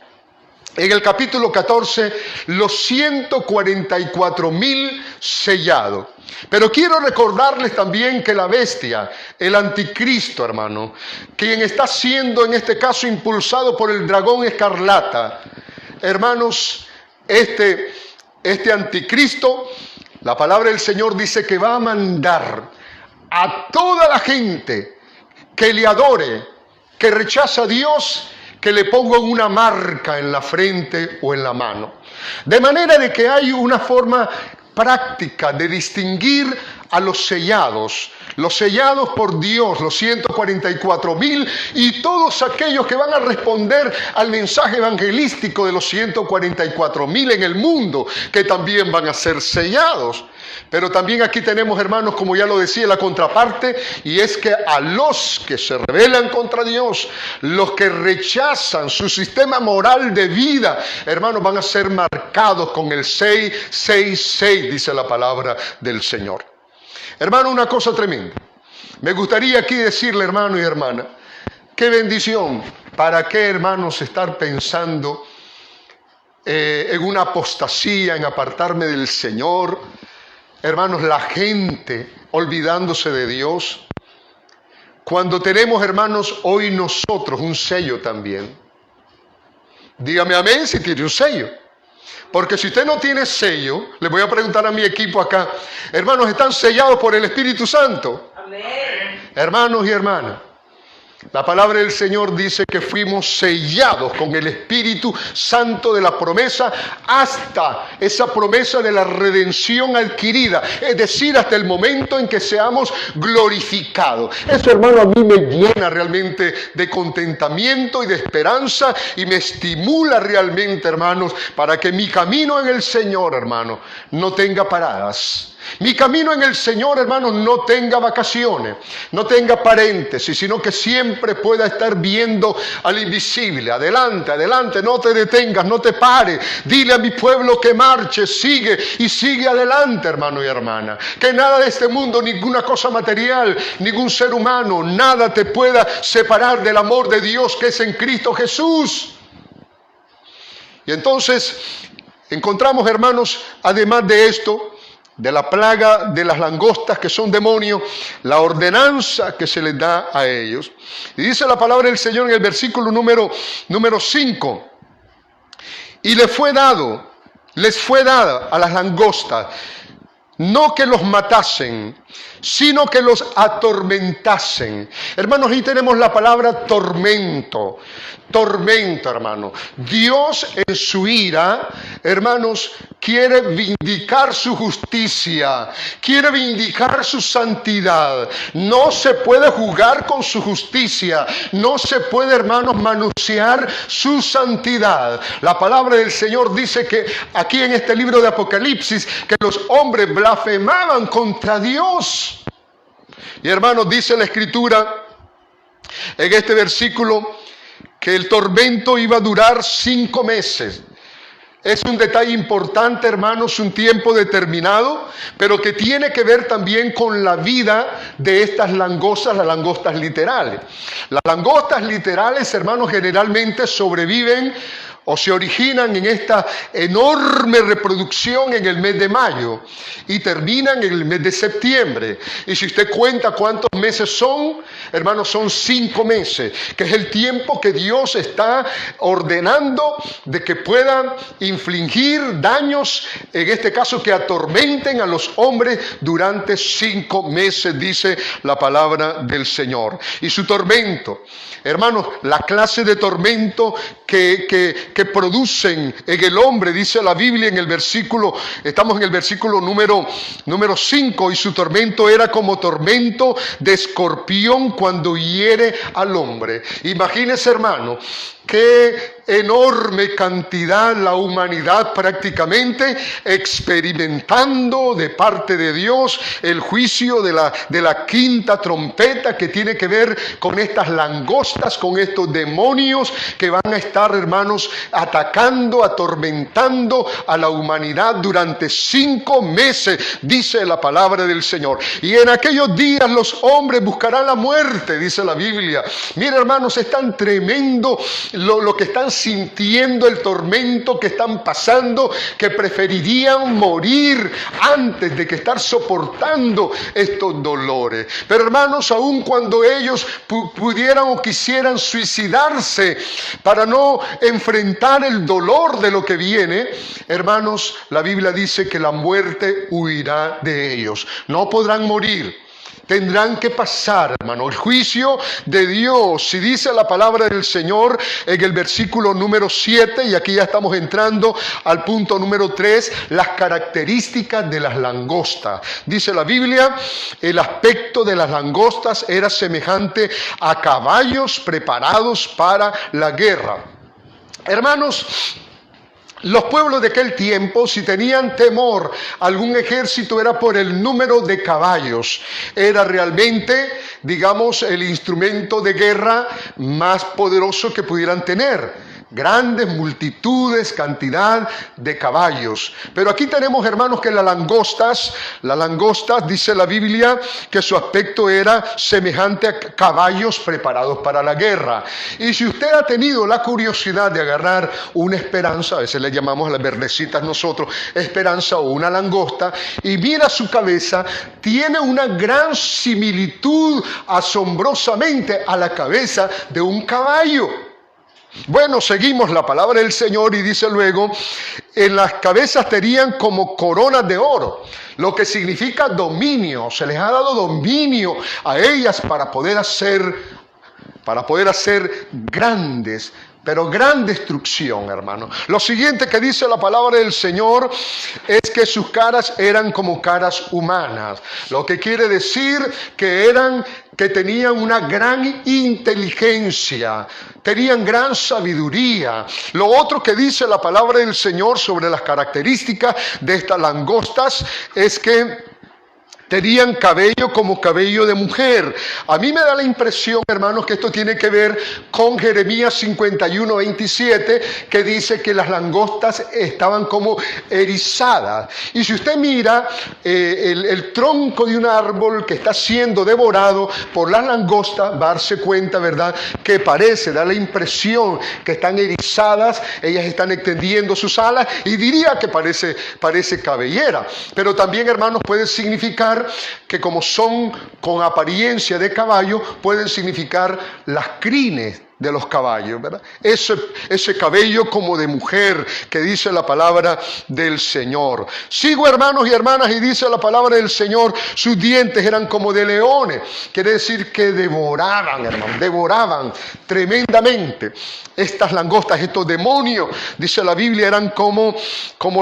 en el capítulo 14 los 144,000 sellados. Pero quiero recordarles también que la bestia, el anticristo, hermano, quien está siendo en este caso impulsado por el dragón escarlata, hermanos, este anticristo, la palabra del Señor dice que va a mandar a toda la gente que le adore, que rechaza a Dios, que le pongan una marca en la frente o en la mano. De manera de que hay una forma práctica de distinguir a los sellados. los sellados por Dios, los 144,000 y todos aquellos que van a responder al mensaje evangelístico de los 144,000 en el mundo, que también van a ser sellados. Pero también aquí tenemos, hermanos, como ya lo decía, la contraparte, y es que a los que se rebelan contra Dios, los que rechazan su sistema moral de vida, hermanos, van a ser marcados con el 666, dice la palabra del Señor. Hermano, una cosa tremenda. Me gustaría aquí decirle, hermano y hermana, qué bendición. ¿Para qué, hermanos, estar pensando en una apostasía, en apartarme del Señor? Hermanos, la gente olvidándose de Dios. Cuando tenemos, hermanos, hoy nosotros un sello también. Dígame amén si tiene un sello. Porque si usted no tiene sello, le voy a preguntar a mi equipo acá, hermanos, ¿están sellados por el Espíritu Santo? Amén. Hermanos y hermanas, la palabra del Señor dice que fuimos sellados con el Espíritu Santo de la promesa hasta esa promesa de la redención adquirida, es decir, hasta el momento en que seamos glorificados. Eso, hermano, a mí me llena realmente de contentamiento y de esperanza y me estimula realmente, hermanos, para que mi camino en el Señor, hermano, no tenga paradas. Mi camino en el Señor, hermanos, no tenga vacaciones, no tenga paréntesis, sino que siempre pueda estar viendo al invisible. Adelante, adelante, no te detengas, no te pares. Dile a mi pueblo que marche, sigue y sigue adelante, hermano y hermana. Que nada de este mundo, ninguna cosa material, ningún ser humano, nada te pueda separar del amor de Dios que es en Cristo Jesús. Y entonces encontramos, hermanos, además de esto, de la plaga de las langostas que son demonios, la ordenanza que se les da a ellos. Y dice la palabra del Señor en el versículo número 5, y les fue dada a las langostas, no que los matasen, sino que los atormentasen. Hermanos, ahí tenemos la palabra tormento. Tormento, hermano. Dios en su ira, hermanos, quiere vindicar su justicia, quiere vindicar su santidad. No se puede jugar con su justicia, no se puede, hermanos, manosear su santidad. La palabra del Señor dice que aquí en este libro de Apocalipsis, que los hombres blasfemaban contra Dios. Y hermanos, dice la Escritura en este versículo que el tormento iba a durar 5 meses. Es un detalle importante, hermanos, un tiempo determinado, pero que tiene que ver también con la vida de estas langostas, las langostas literales. Las langostas literales, hermanos, generalmente sobreviven o se originan en esta enorme reproducción en el mes de mayo y terminan en el mes de septiembre. Y si usted cuenta cuántos meses son, hermanos, son 5 meses, que es el tiempo que Dios está ordenando de que puedan infligir daños, en este caso que atormenten a los hombres durante 5 meses, dice la palabra del Señor. Y su tormento, hermanos, la clase de tormento que producen en el hombre, dice la Biblia en el versículo, estamos en el versículo número 5, y su tormento era como tormento de escorpión cuando hiere al hombre. Imagínese, hermano, qué enorme cantidad la humanidad prácticamente experimentando de parte de Dios el juicio de la quinta trompeta, que tiene que ver con estas langostas, con estos demonios que van a estar, hermanos, atacando, atormentando a la humanidad durante 5 meses, dice la palabra del Señor. Y en aquellos días los hombres buscarán la muerte, dice la Biblia. Mira, hermanos, es tan tremendo lo que están sintiendo, el tormento que están pasando, que preferirían morir antes de que estar soportando estos dolores. Pero, hermanos, aun cuando ellos pudieran o quisieran suicidarse para no enfrentar el dolor de lo que viene, hermanos, la Biblia dice que la muerte huirá de ellos. No podrán morir. Tendrán que pasar, hermano, el juicio de Dios. Si dice la palabra del Señor en el versículo número 7, y aquí ya estamos entrando al punto número 3, las características de las langostas. Dice la Biblia, el aspecto de las langostas era semejante a caballos preparados para la guerra. Hermanos, los pueblos de aquel tiempo, si tenían temor a algún ejército, era por el número de caballos. Era realmente, digamos, el instrumento de guerra más poderoso que pudieran tener. Grandes multitudes, cantidad de caballos. Pero aquí tenemos, hermanos, que las langostas, dice la Biblia, que su aspecto era semejante a caballos preparados para la guerra. Y si usted ha tenido la curiosidad de agarrar una esperanza, a veces le llamamos a las verdecitas nosotros, esperanza o una langosta, y mira su cabeza, tiene una gran similitud asombrosamente a la cabeza de un caballo. Bueno, seguimos la palabra del Señor y dice luego, en las cabezas tenían como coronas de oro, lo que significa dominio. Se les ha dado dominio a ellas para poder hacer grandes, pero gran destrucción, hermano. Lo siguiente que dice la palabra del Señor es que sus caras eran como caras humanas, lo que quiere decir que tenían una gran inteligencia, tenían gran sabiduría. Lo otro que dice la palabra del Señor sobre las características de estas langostas es que tenían cabello como cabello de mujer. A mí me da la impresión, hermanos, que esto tiene que ver con Jeremías 51, 27, que dice que las langostas estaban como erizadas. Y si usted mira el tronco de un árbol que está siendo devorado por las langostas, va a darse cuenta, ¿verdad?, que da la impresión que están erizadas, ellas están extendiendo sus alas, y diría que parece cabellera. Pero también, hermanos, puede significar que como son con apariencia de caballo, pueden significar las crines de los caballos, ¿verdad? Ese cabello como de mujer que dice la palabra del Señor. Sigo, hermanos y hermanas, y dice la palabra del Señor, sus dientes eran como de leones. Quiere decir que devoraban, hermanos, devoraban tremendamente. Estas langostas, estos demonios, dice la Biblia, eran como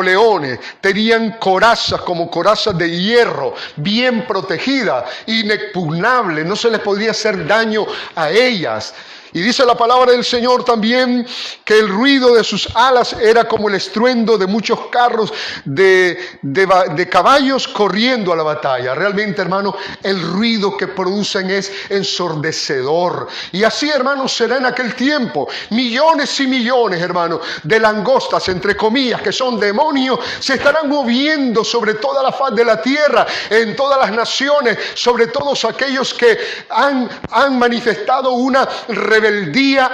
leones. Tenían corazas, como corazas de hierro, bien protegidas, inexpugnables. No se les podía hacer daño a ellas. Y dice la palabra del Señor también que el ruido de sus alas era como el estruendo de muchos carros de caballos corriendo a la batalla. Realmente, hermano, el ruido que producen es ensordecedor. Y así, hermanos, será en aquel tiempo. Millones y millones, hermanos, de langostas, entre comillas, que son demonios, se estarán moviendo sobre toda la faz de la tierra, en todas las naciones, sobre todos aquellos que han manifestado una rebeldía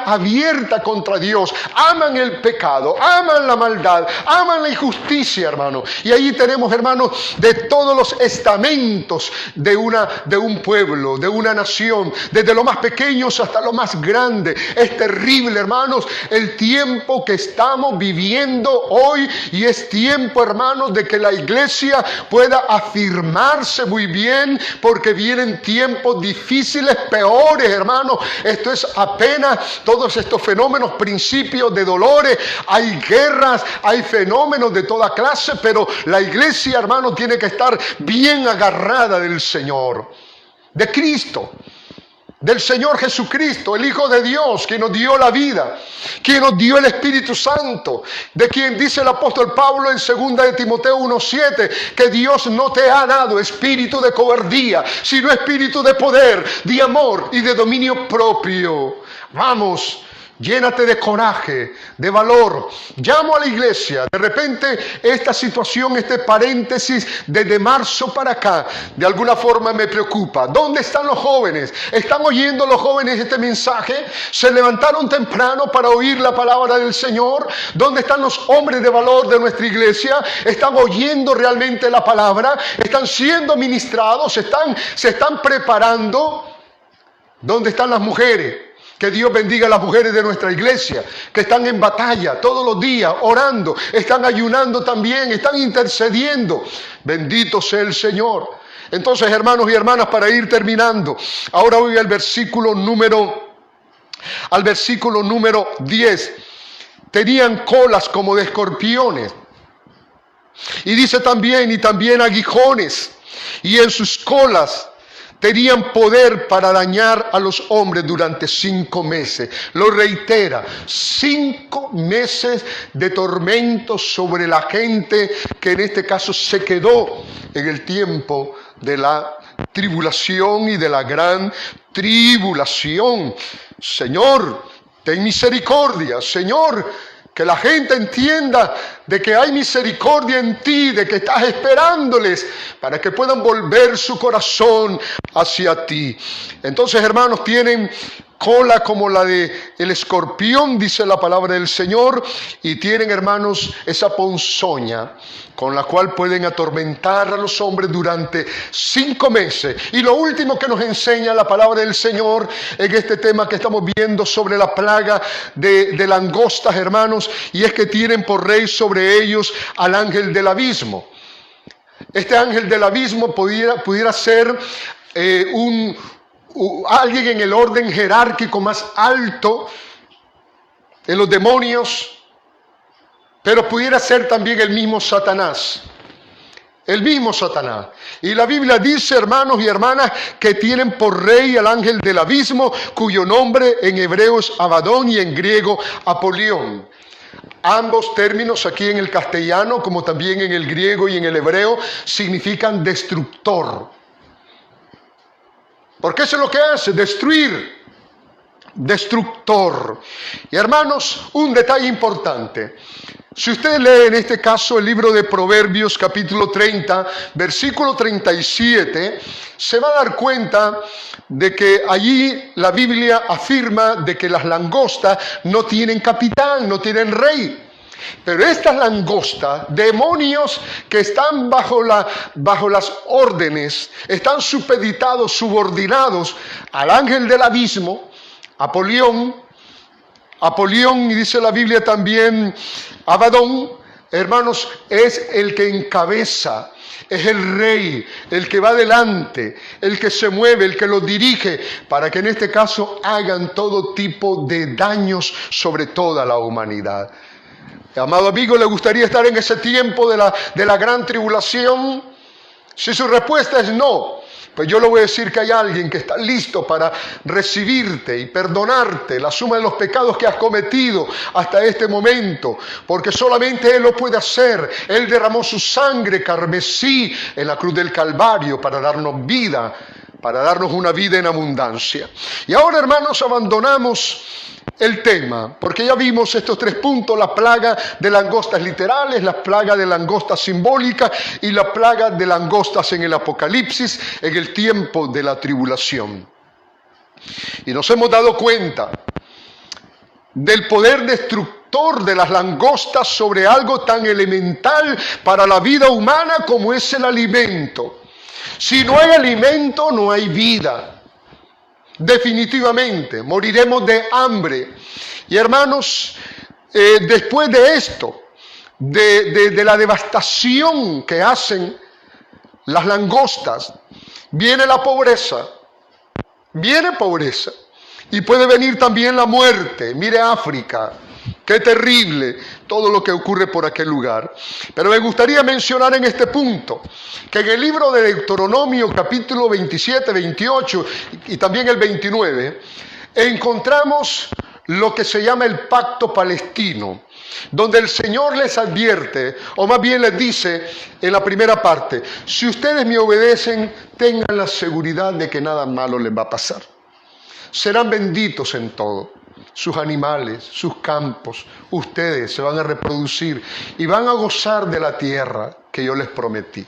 abierta contra Dios, aman el pecado, aman la maldad, aman la injusticia, hermano. Y ahí tenemos, hermanos, de todos los estamentos de un pueblo, de una nación, desde los más pequeños hasta los más grandes. Es terrible, hermanos, el tiempo que estamos viviendo hoy, y es tiempo, hermanos, de que la iglesia pueda afirmarse muy bien, porque vienen tiempos difíciles, peores, hermanos. Esto es apenas todos estos fenómenos, principios de dolores, hay guerras, hay fenómenos de toda clase, pero la iglesia, hermano, tiene que estar bien agarrada del Señor, de Cristo, del Señor Jesucristo, el Hijo de Dios, quien nos dio la vida, quien nos dio el Espíritu Santo, de quien dice el apóstol Pablo en 2 de Timoteo 1:7, que Dios no te ha dado espíritu de cobardía, sino espíritu de poder, de amor y de dominio propio. Vamos, llénate de coraje, de valor. Llamo a la iglesia. De repente esta situación, este paréntesis desde marzo para acá, de alguna forma me preocupa. ¿Dónde están los jóvenes? ¿Están oyendo los jóvenes este mensaje? ¿Se levantaron temprano para oír la palabra del Señor? ¿Dónde están los hombres de valor de nuestra iglesia? ¿Están oyendo realmente la palabra? ¿Están siendo ministrados? ¿Se están preparando? ¿Dónde están las mujeres? Que Dios bendiga a las mujeres de nuestra iglesia, que están en batalla todos los días, orando, están ayunando también, están intercediendo. Bendito sea el Señor. Entonces, hermanos y hermanas, para ir terminando, ahora voy al versículo número 10. Tenían colas como de escorpiones. Y dice también, y también aguijones. Y en sus colas tenían poder para dañar a los hombres durante 5 meses. Lo reitera, 5 meses de tormento sobre la gente que en este caso se quedó en el tiempo de la tribulación y de la gran tribulación. Señor, ten misericordia. Señor, que la gente entienda de que hay misericordia en ti, de que estás esperándoles para que puedan volver su corazón hacia ti. Entonces, hermanos, tienen cola como la de el escorpión, dice la palabra del Señor, y tienen, hermanos, esa ponzoña con la cual pueden atormentar a los hombres durante 5 meses. Y lo último que nos enseña la palabra del Señor en este tema que estamos viendo sobre la plaga de langostas, hermanos, y es que tienen por rey sobre ellos al ángel del abismo. Este ángel del abismo pudiera ser alguien en el orden jerárquico más alto en los demonios, pero pudiera ser también el mismo Satanás. El mismo Satanás. Y la Biblia dice, hermanos y hermanas, que tienen por rey al ángel del abismo, cuyo nombre en hebreo es Abadón y en griego Apolión. Ambos términos aquí en el castellano, como también en el griego y en el hebreo, significan destructor. Porque eso es lo que hace, destruir. Destructor. Y hermanos, un detalle importante. Si usted lee en este caso el libro de Proverbios capítulo 30, versículo 37, se va a dar cuenta de que allí la Biblia afirma de que las langostas no tienen capitán, no tienen rey. Pero estas langostas, demonios que están bajo las órdenes, están supeditados, subordinados al ángel del abismo, Apolión, y dice la Biblia también, Abadón, hermanos, es el que encabeza, es el rey, el que va adelante, el que se mueve, el que los dirige, para que en este caso hagan todo tipo de daños sobre toda la humanidad. Amado amigo, ¿le gustaría estar en ese tiempo de la gran tribulación? Si su respuesta es no, pues yo le voy a decir que hay alguien que está listo para recibirte y perdonarte la suma de los pecados que has cometido hasta este momento, porque solamente Él lo puede hacer. Él derramó su sangre carmesí en la cruz del Calvario para darnos vida, para darnos una vida en abundancia. Y ahora, hermanos, abandonamos el tema, porque ya vimos estos 3 puntos: la plaga de langostas literales, la plaga de langostas simbólicas y la plaga de langostas en el Apocalipsis, en el tiempo de la tribulación. Y nos hemos dado cuenta del poder destructor de las langostas sobre algo tan elemental para la vida humana como es el alimento. Si no hay alimento, no hay vida. Definitivamente, moriremos de hambre. Y hermanos, después de esto, de la devastación que hacen las langostas, viene la pobreza. Viene pobreza. Y puede venir también la muerte. Mire África, qué terrible todo lo que ocurre por aquel lugar. Pero me gustaría mencionar en este punto que en el libro de Deuteronomio capítulo 27, 28 y también el 29 encontramos lo que se llama el pacto palestino, donde el Señor les advierte, o más bien les dice en la primera parte: si ustedes me obedecen, tengan la seguridad de que nada malo les va a pasar. Serán benditos en todo. Sus animales, sus campos, ustedes se van a reproducir y van a gozar de la tierra que yo les prometí.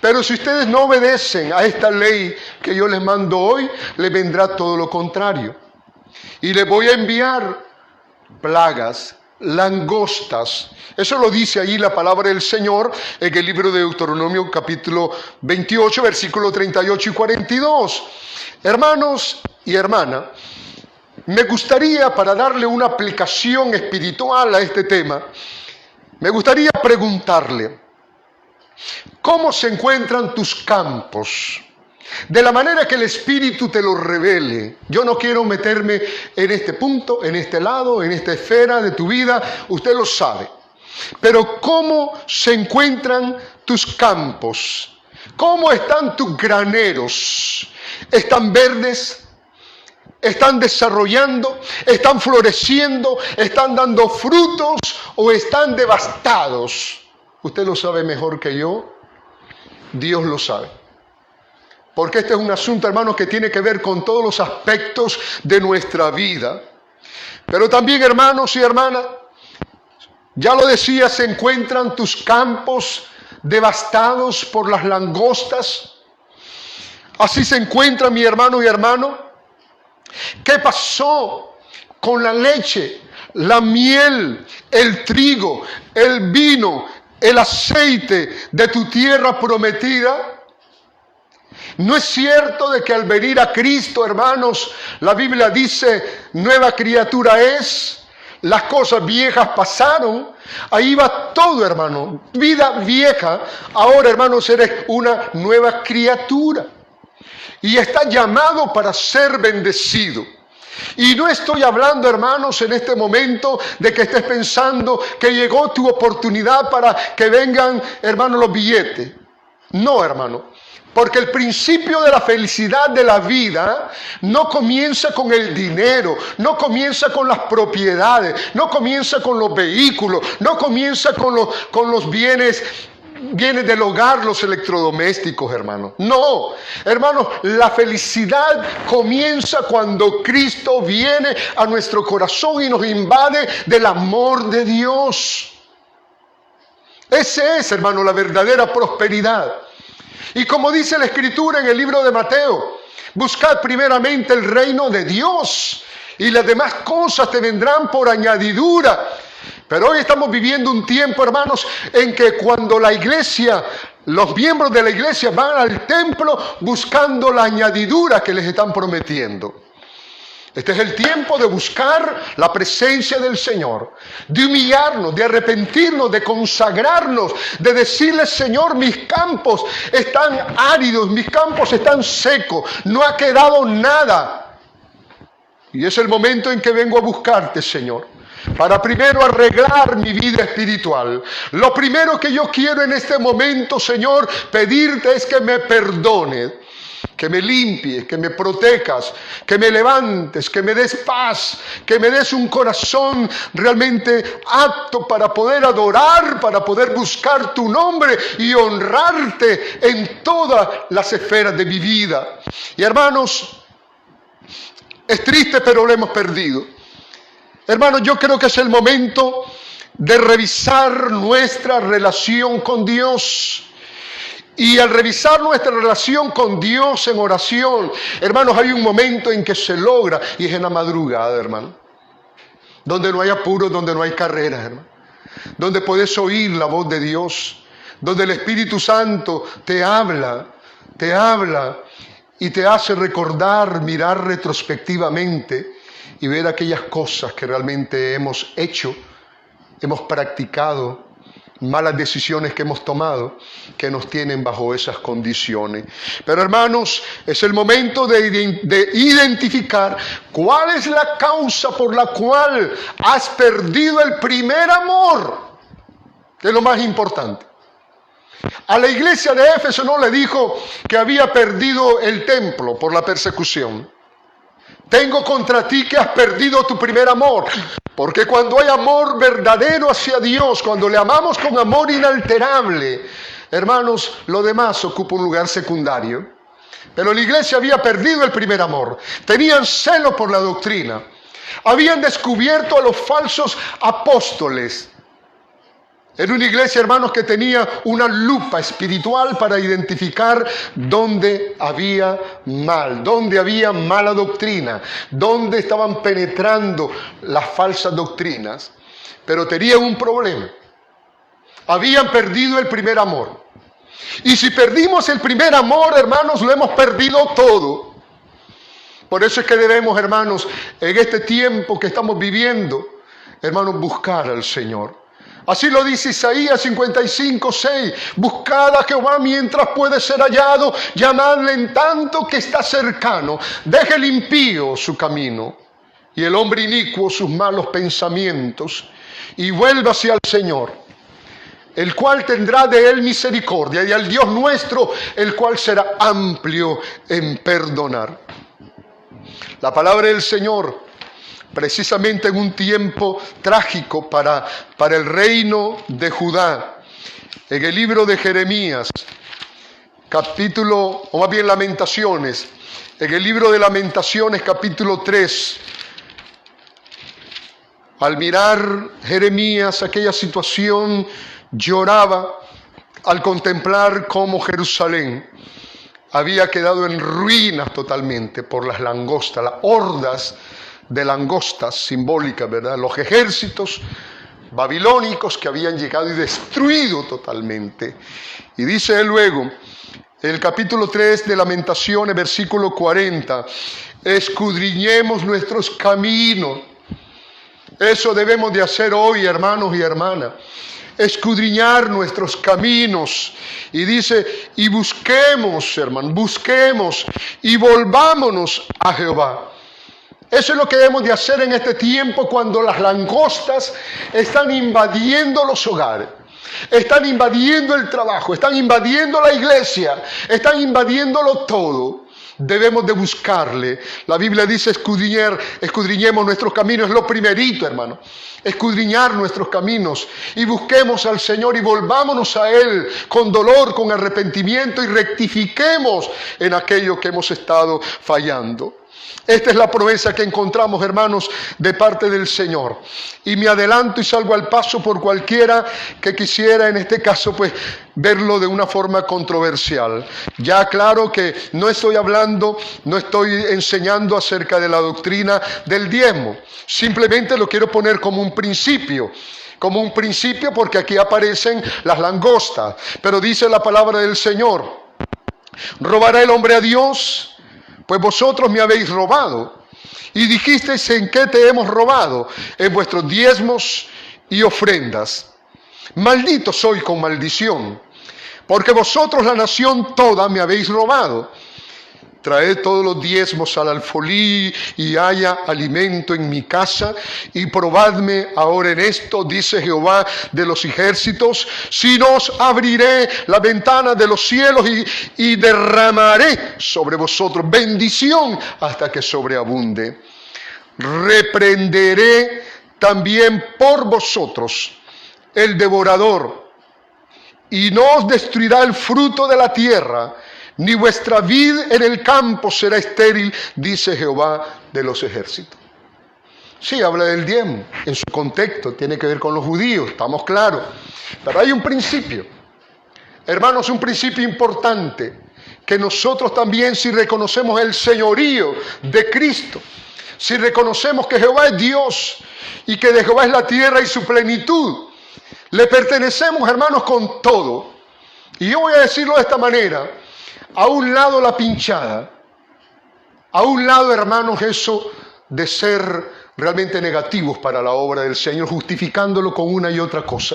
Pero si ustedes no obedecen a esta ley que yo les mando hoy, les vendrá todo lo contrario. Y les voy a enviar plagas, langostas. Eso lo dice ahí la palabra del Señor en el libro de Deuteronomio capítulo 28, versículos 38 y 42. Hermanos y hermanas, me gustaría, para darle una aplicación espiritual a este tema, me gustaría preguntarle: ¿Cómo se encuentran tus campos? De la manera que el Espíritu te lo revele. Yo no quiero meterme en este punto, en este lado, en esta esfera de tu vida. Usted lo sabe. Pero ¿cómo se encuentran tus campos? ¿Cómo están tus graneros? ¿Están verdes? ¿Están desarrollando? ¿Están floreciendo? ¿Están dando frutos? ¿O están devastados? Usted lo sabe mejor que yo. Dios lo sabe. Porque este es un asunto, hermanos, que tiene que ver con todos los aspectos de nuestra vida. Pero también, hermanos y hermanas, ya lo decía, se encuentran tus campos devastados por las langostas. Así se encuentra mi hermano y hermano. ¿Qué pasó con la leche, la miel, el trigo, el vino, el aceite de tu tierra prometida? ¿No es cierto de que al venir a Cristo, hermanos, la Biblia dice, nueva criatura es? Las cosas viejas pasaron. Ahí va todo, hermano. Vida vieja. Ahora, hermanos, eres una nueva criatura. Y estás llamado para ser bendecido. Y no estoy hablando, hermanos, en este momento de que estés pensando que llegó tu oportunidad para que vengan, hermanos, los billetes. No, hermano. Porque el principio de la felicidad de la vida no comienza con el dinero, no comienza con las propiedades, no comienza con los vehículos, no comienza con los bienes del hogar, los electrodomésticos, hermanos. No, hermanos, la felicidad comienza cuando Cristo viene a nuestro corazón y nos invade del amor de Dios. Ese es, hermano, la verdadera prosperidad. Y como dice la Escritura en el libro de Mateo, buscad primeramente el reino de Dios y las demás cosas te vendrán por añadidura. Pero hoy estamos viviendo un tiempo, hermanos, en que cuando la iglesia, los miembros de la iglesia van al templo buscando la añadidura que les están prometiendo. Este es el tiempo de buscar la presencia del Señor, de humillarnos, de arrepentirnos, de consagrarnos, de decirle, Señor, mis campos están áridos, mis campos están secos, no ha quedado nada. Y es el momento en que vengo a buscarte, Señor, para primero arreglar mi vida espiritual. Lo primero que yo quiero en este momento, Señor, pedirte es que me perdones. Que me limpies, que me protejas, que me levantes, que me des paz, que me des un corazón realmente apto para poder adorar, para poder buscar tu nombre y honrarte en todas las esferas de mi vida. Y hermanos, es triste, pero lo hemos perdido. Hermanos, yo creo que es el momento de revisar nuestra relación con Dios. Y al revisar nuestra relación con Dios en oración, hermanos, hay un momento en que se logra, y es en la madrugada, hermano, donde no hay apuros, donde no hay carreras, hermano, donde puedes oír la voz de Dios, donde el Espíritu Santo te habla y te hace recordar, mirar retrospectivamente y ver aquellas cosas que realmente hemos hecho, hemos practicado, malas decisiones que hemos tomado que nos tienen bajo esas condiciones. Pero hermanos, es el momento de identificar cuál es la causa por la cual has perdido el primer amor, que es lo más importante. A la iglesia de Éfeso no le dijo que había perdido el templo por la persecución. Tengo contra ti que has perdido tu primer amor. Porque cuando hay amor verdadero hacia Dios, cuando le amamos con amor inalterable, hermanos, lo demás ocupa un lugar secundario. Pero la iglesia había perdido el primer amor. Tenían celo por la doctrina. Habían descubierto a los falsos apóstoles. Era una iglesia, hermanos, que tenía una lupa espiritual para identificar dónde había mal, dónde había mala doctrina, dónde estaban penetrando las falsas doctrinas. Pero tenían un problema. Habían perdido el primer amor. Y si perdimos el primer amor, hermanos, lo hemos perdido todo. Por eso es que debemos, hermanos, en este tiempo que estamos viviendo, hermanos, buscar al Señor. Así lo dice Isaías 55:6. Buscad a Jehová mientras puede ser hallado, llamadle en tanto que está cercano. Deje el impío su camino y el hombre inicuo sus malos pensamientos, y vuélvase al Señor, el cual tendrá de él misericordia, y al Dios nuestro, el cual será amplio en perdonar. La palabra del Señor, precisamente en un tiempo trágico para el reino de Judá, en el libro de Jeremías, capítulo, o más bien Lamentaciones, en el libro de Lamentaciones, capítulo 3, al mirar Jeremías aquella situación, lloraba al contemplar cómo Jerusalén había quedado en ruinas totalmente por las langostas, las hordas de langostas simbólicas, ¿verdad? Los ejércitos babilónicos que habían llegado y destruido totalmente. Y dice él luego, el capítulo 3 de Lamentaciones, versículo 40, escudriñemos nuestros caminos. Eso debemos de hacer hoy, hermanos y hermanas. Escudriñar nuestros caminos. Y dice, y busquemos, hermanos, busquemos y volvámonos a Jehová. Eso es lo que debemos de hacer en este tiempo cuando las langostas están invadiendo los hogares, están invadiendo el trabajo, están invadiendo la iglesia, están invadiéndolo todo. Debemos de buscarle. La Biblia dice escudriñemos nuestros caminos. Es lo primerito, hermano. Escudriñar nuestros caminos y busquemos al Señor y volvámonos a Él con dolor, con arrepentimiento, y rectifiquemos en aquello que hemos estado fallando. Esta es la promesa que encontramos, hermanos, de parte del Señor. Y me adelanto y salgo al paso por cualquiera que quisiera, en este caso, pues, verlo de una forma controversial. Ya claro que no estoy enseñando acerca de la doctrina del diezmo. Simplemente lo quiero poner como un principio porque aquí aparecen las langostas. Pero dice la palabra del Señor, ¿robará el hombre a Dios? Pues vosotros me habéis robado. Y dijisteis, ¿en qué te hemos robado? En vuestros diezmos y ofrendas. Maldito soy con maldición, porque vosotros, la nación toda, me habéis robado. Traed todos los diezmos al alfolí y haya alimento en mi casa, y probadme ahora en esto, dice Jehová de los ejércitos, si no os abriré la ventana de los cielos y derramaré sobre vosotros bendición hasta que sobreabunde. Reprenderé también por vosotros el devorador, y no os destruirá el fruto de la tierra, ni vuestra vid en el campo será estéril, dice Jehová de los ejércitos. Sí, habla del diezmo, en su contexto, tiene que ver con los judíos, estamos claros. Pero hay un principio, hermanos, un principio importante, que nosotros también, si reconocemos el señorío de Cristo, si reconocemos que Jehová es Dios y que de Jehová es la tierra y su plenitud, le pertenecemos, hermanos, con todo. Y yo voy a decirlo de esta manera: a un lado la pinchada, a un lado, hermanos, eso de ser realmente negativos para la obra del Señor, justificándolo con una y otra cosa.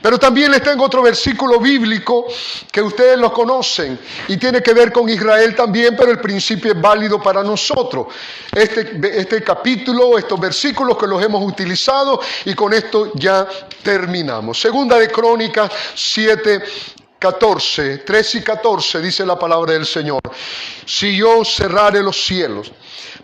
Pero también les tengo otro versículo bíblico que ustedes lo conocen y tiene que ver con Israel también, pero el principio es válido para nosotros. Este capítulo, estos versículos que los hemos utilizado, y con esto ya terminamos. Segunda de Crónicas 7:14, 3 y 14, dice la palabra del Señor: si yo cerrare los cielos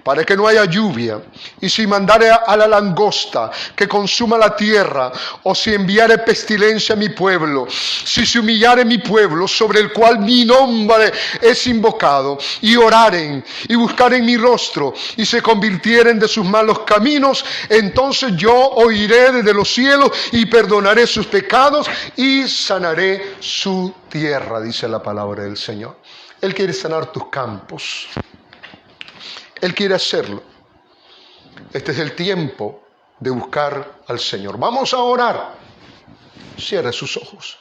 para que no haya lluvia, y si mandare a la langosta que consuma la tierra, o si enviare pestilencia a mi pueblo, si se humillare mi pueblo, sobre el cual mi nombre es invocado, y oraren y buscaren mi rostro, y se convirtieren de sus malos caminos, entonces yo oiré desde los cielos y perdonaré sus pecados y sanaré su tierra, dice la palabra del Señor. Él quiere sanar tus campos. Él quiere hacerlo. Este es el tiempo de buscar al Señor. Vamos a orar. Cierre sus ojos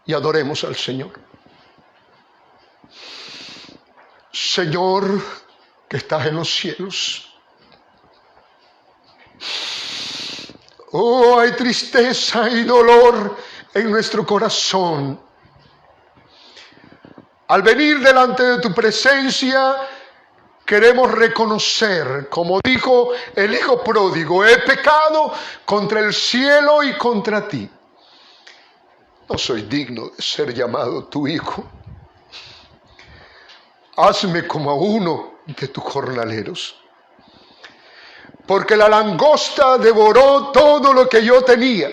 y adoremos al Señor. Señor, que estás en los cielos, Oh, hay tristeza y dolor en nuestro corazón. Al venir delante de tu presencia, queremos reconocer, como dijo el hijo pródigo, he pecado contra el cielo y contra ti. No soy digno de ser llamado tu hijo. Hazme como a uno de tus jornaleros. Porque la langosta devoró todo lo que yo tenía.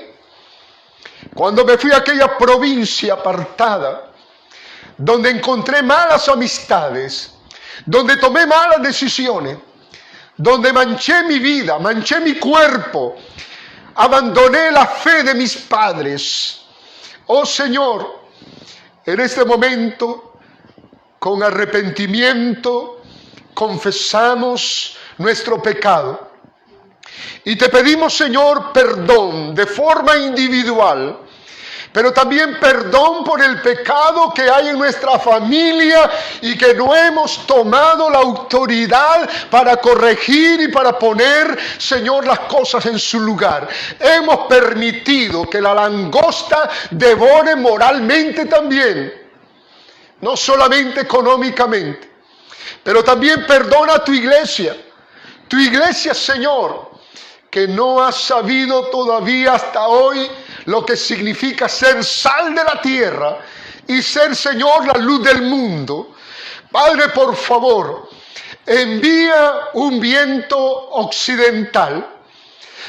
Cuando me fui a aquella provincia apartada, donde encontré malas amistades, donde tomé malas decisiones, donde manché mi vida, manché mi cuerpo, abandoné la fe de mis padres. Oh Señor, en este momento, con arrepentimiento, confesamos nuestro pecado. Y te pedimos, Señor, perdón de forma individual, pero también perdón por el pecado que hay en nuestra familia y que no hemos tomado la autoridad para corregir y para poner, Señor, las cosas en su lugar. Hemos permitido que la langosta devore moralmente también, no solamente económicamente, pero también perdona a tu iglesia, Señor, que no ha sabido todavía hasta hoy lo que significa ser sal de la tierra y ser, Señor, la luz del mundo. Padre, por favor, envía un viento occidental,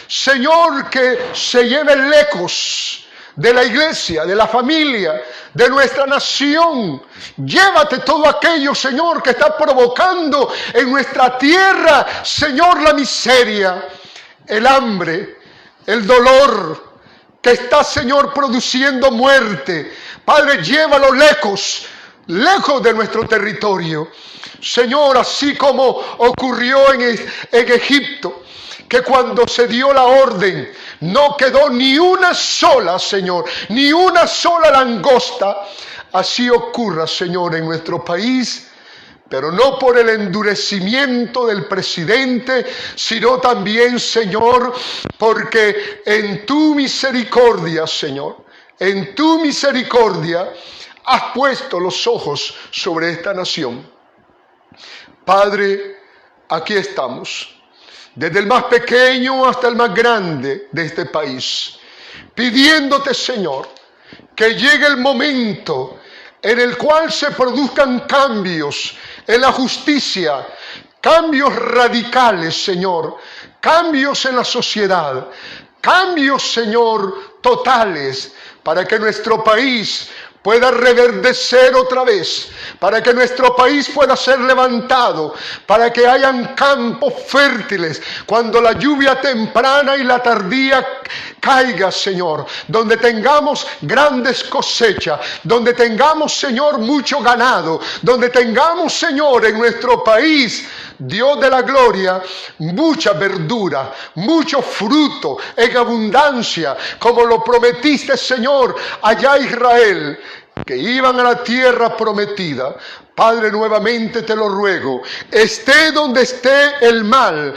Señor, que se lleve lejos de la iglesia, de la familia, de nuestra nación. Llévate todo aquello, Señor, que está provocando en nuestra tierra, Señor, la miseria, el hambre, el dolor, que está, Señor, produciendo muerte. Padre, llévalo lejos de nuestro territorio. Señor, así como ocurrió en Egipto, que cuando se dio la orden, no quedó ni una sola, Señor, ni una sola langosta. Así ocurra, Señor, en nuestro país, pero no por el endurecimiento del presidente, sino también, Señor, porque en tu misericordia, Señor, en tu misericordia has puesto los ojos sobre esta nación. Padre, aquí estamos, desde el más pequeño hasta el más grande de este país, pidiéndote, Señor, que llegue el momento en el cual se produzcan cambios en la justicia, cambios radicales, Señor, cambios en la sociedad, cambios, Señor, totales, para que nuestro país pueda reverdecer otra vez, para que nuestro país pueda ser levantado, para que hayan campos fértiles, cuando la lluvia temprana y la tardía caiga, Señor, donde tengamos grandes cosechas, donde tengamos, Señor, mucho ganado, donde tengamos, Señor, en nuestro país, Dios de la gloria, mucha verdura, mucho fruto en abundancia, como lo prometiste, Señor, allá a Israel, que iban a la tierra prometida. Padre, nuevamente te lo ruego, esté donde esté el mal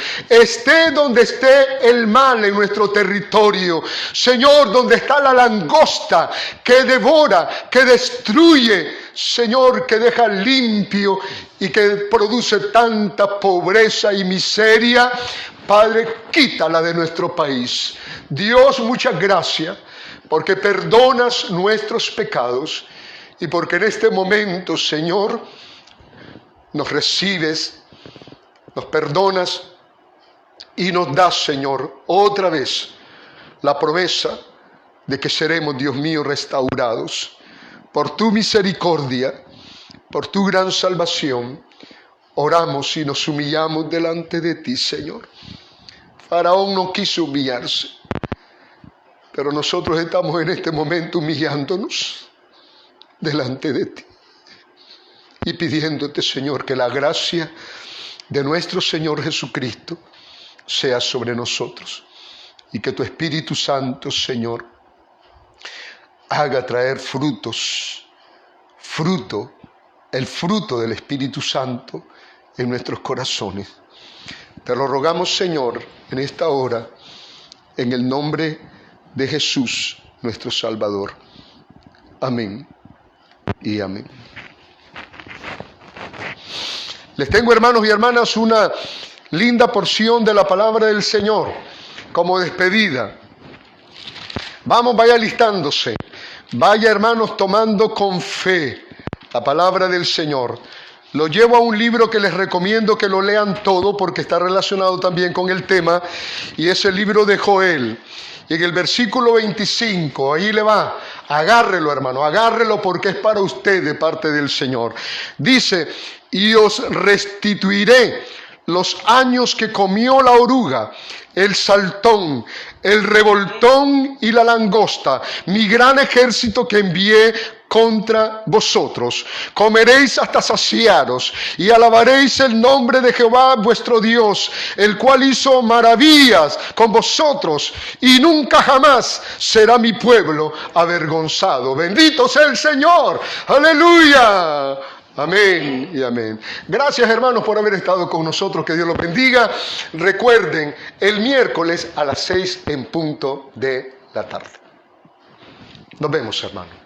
en nuestro territorio, Señor, donde está la langosta que devora, que destruye, Señor, que deja limpio y que produce tanta pobreza y miseria, Padre, quítala de nuestro país. Dios, muchas gracias, porque perdonas nuestros pecados y porque en este momento, Señor, nos recibes, nos perdonas y nos das, Señor, otra vez la promesa de que seremos, Dios mío, restaurados. Por tu misericordia, por tu gran salvación, oramos y nos humillamos delante de ti, Señor. Faraón no quiso humillarse, pero nosotros estamos en este momento humillándonos delante de ti y pidiéndote, Señor, que la gracia de nuestro Señor Jesucristo sea sobre nosotros y que tu Espíritu Santo, Señor, haga traer el fruto del Espíritu Santo en nuestros corazones. Te lo rogamos, Señor, en esta hora, en el nombre de Jesús, nuestro Salvador. Amén y amén. Les tengo, hermanos y hermanas, una linda porción de la palabra del Señor como despedida. Vamos, vaya alistándose. Vaya, hermanos, tomando con fe la palabra del Señor. Lo llevo a un libro que les recomiendo que lo lean todo porque está relacionado también con el tema, y es el libro de Joel. Y en el versículo 25, ahí le va, agárrelo, hermano, agárrelo porque es para usted de parte del Señor. Dice: y os restituiré los años que comió la oruga, el saltón, el revoltón y la langosta, mi gran ejército que envié contra vosotros. Comeréis hasta saciaros y alabaréis el nombre de Jehová vuestro Dios, el cual hizo maravillas con vosotros, y nunca jamás será mi pueblo avergonzado. Bendito sea el Señor. Aleluya. Amén y amén. Gracias, hermanos, por haber estado con nosotros. Que Dios los bendiga. Recuerden, el miércoles a las 6 en punto de la tarde. Nos vemos, hermanos.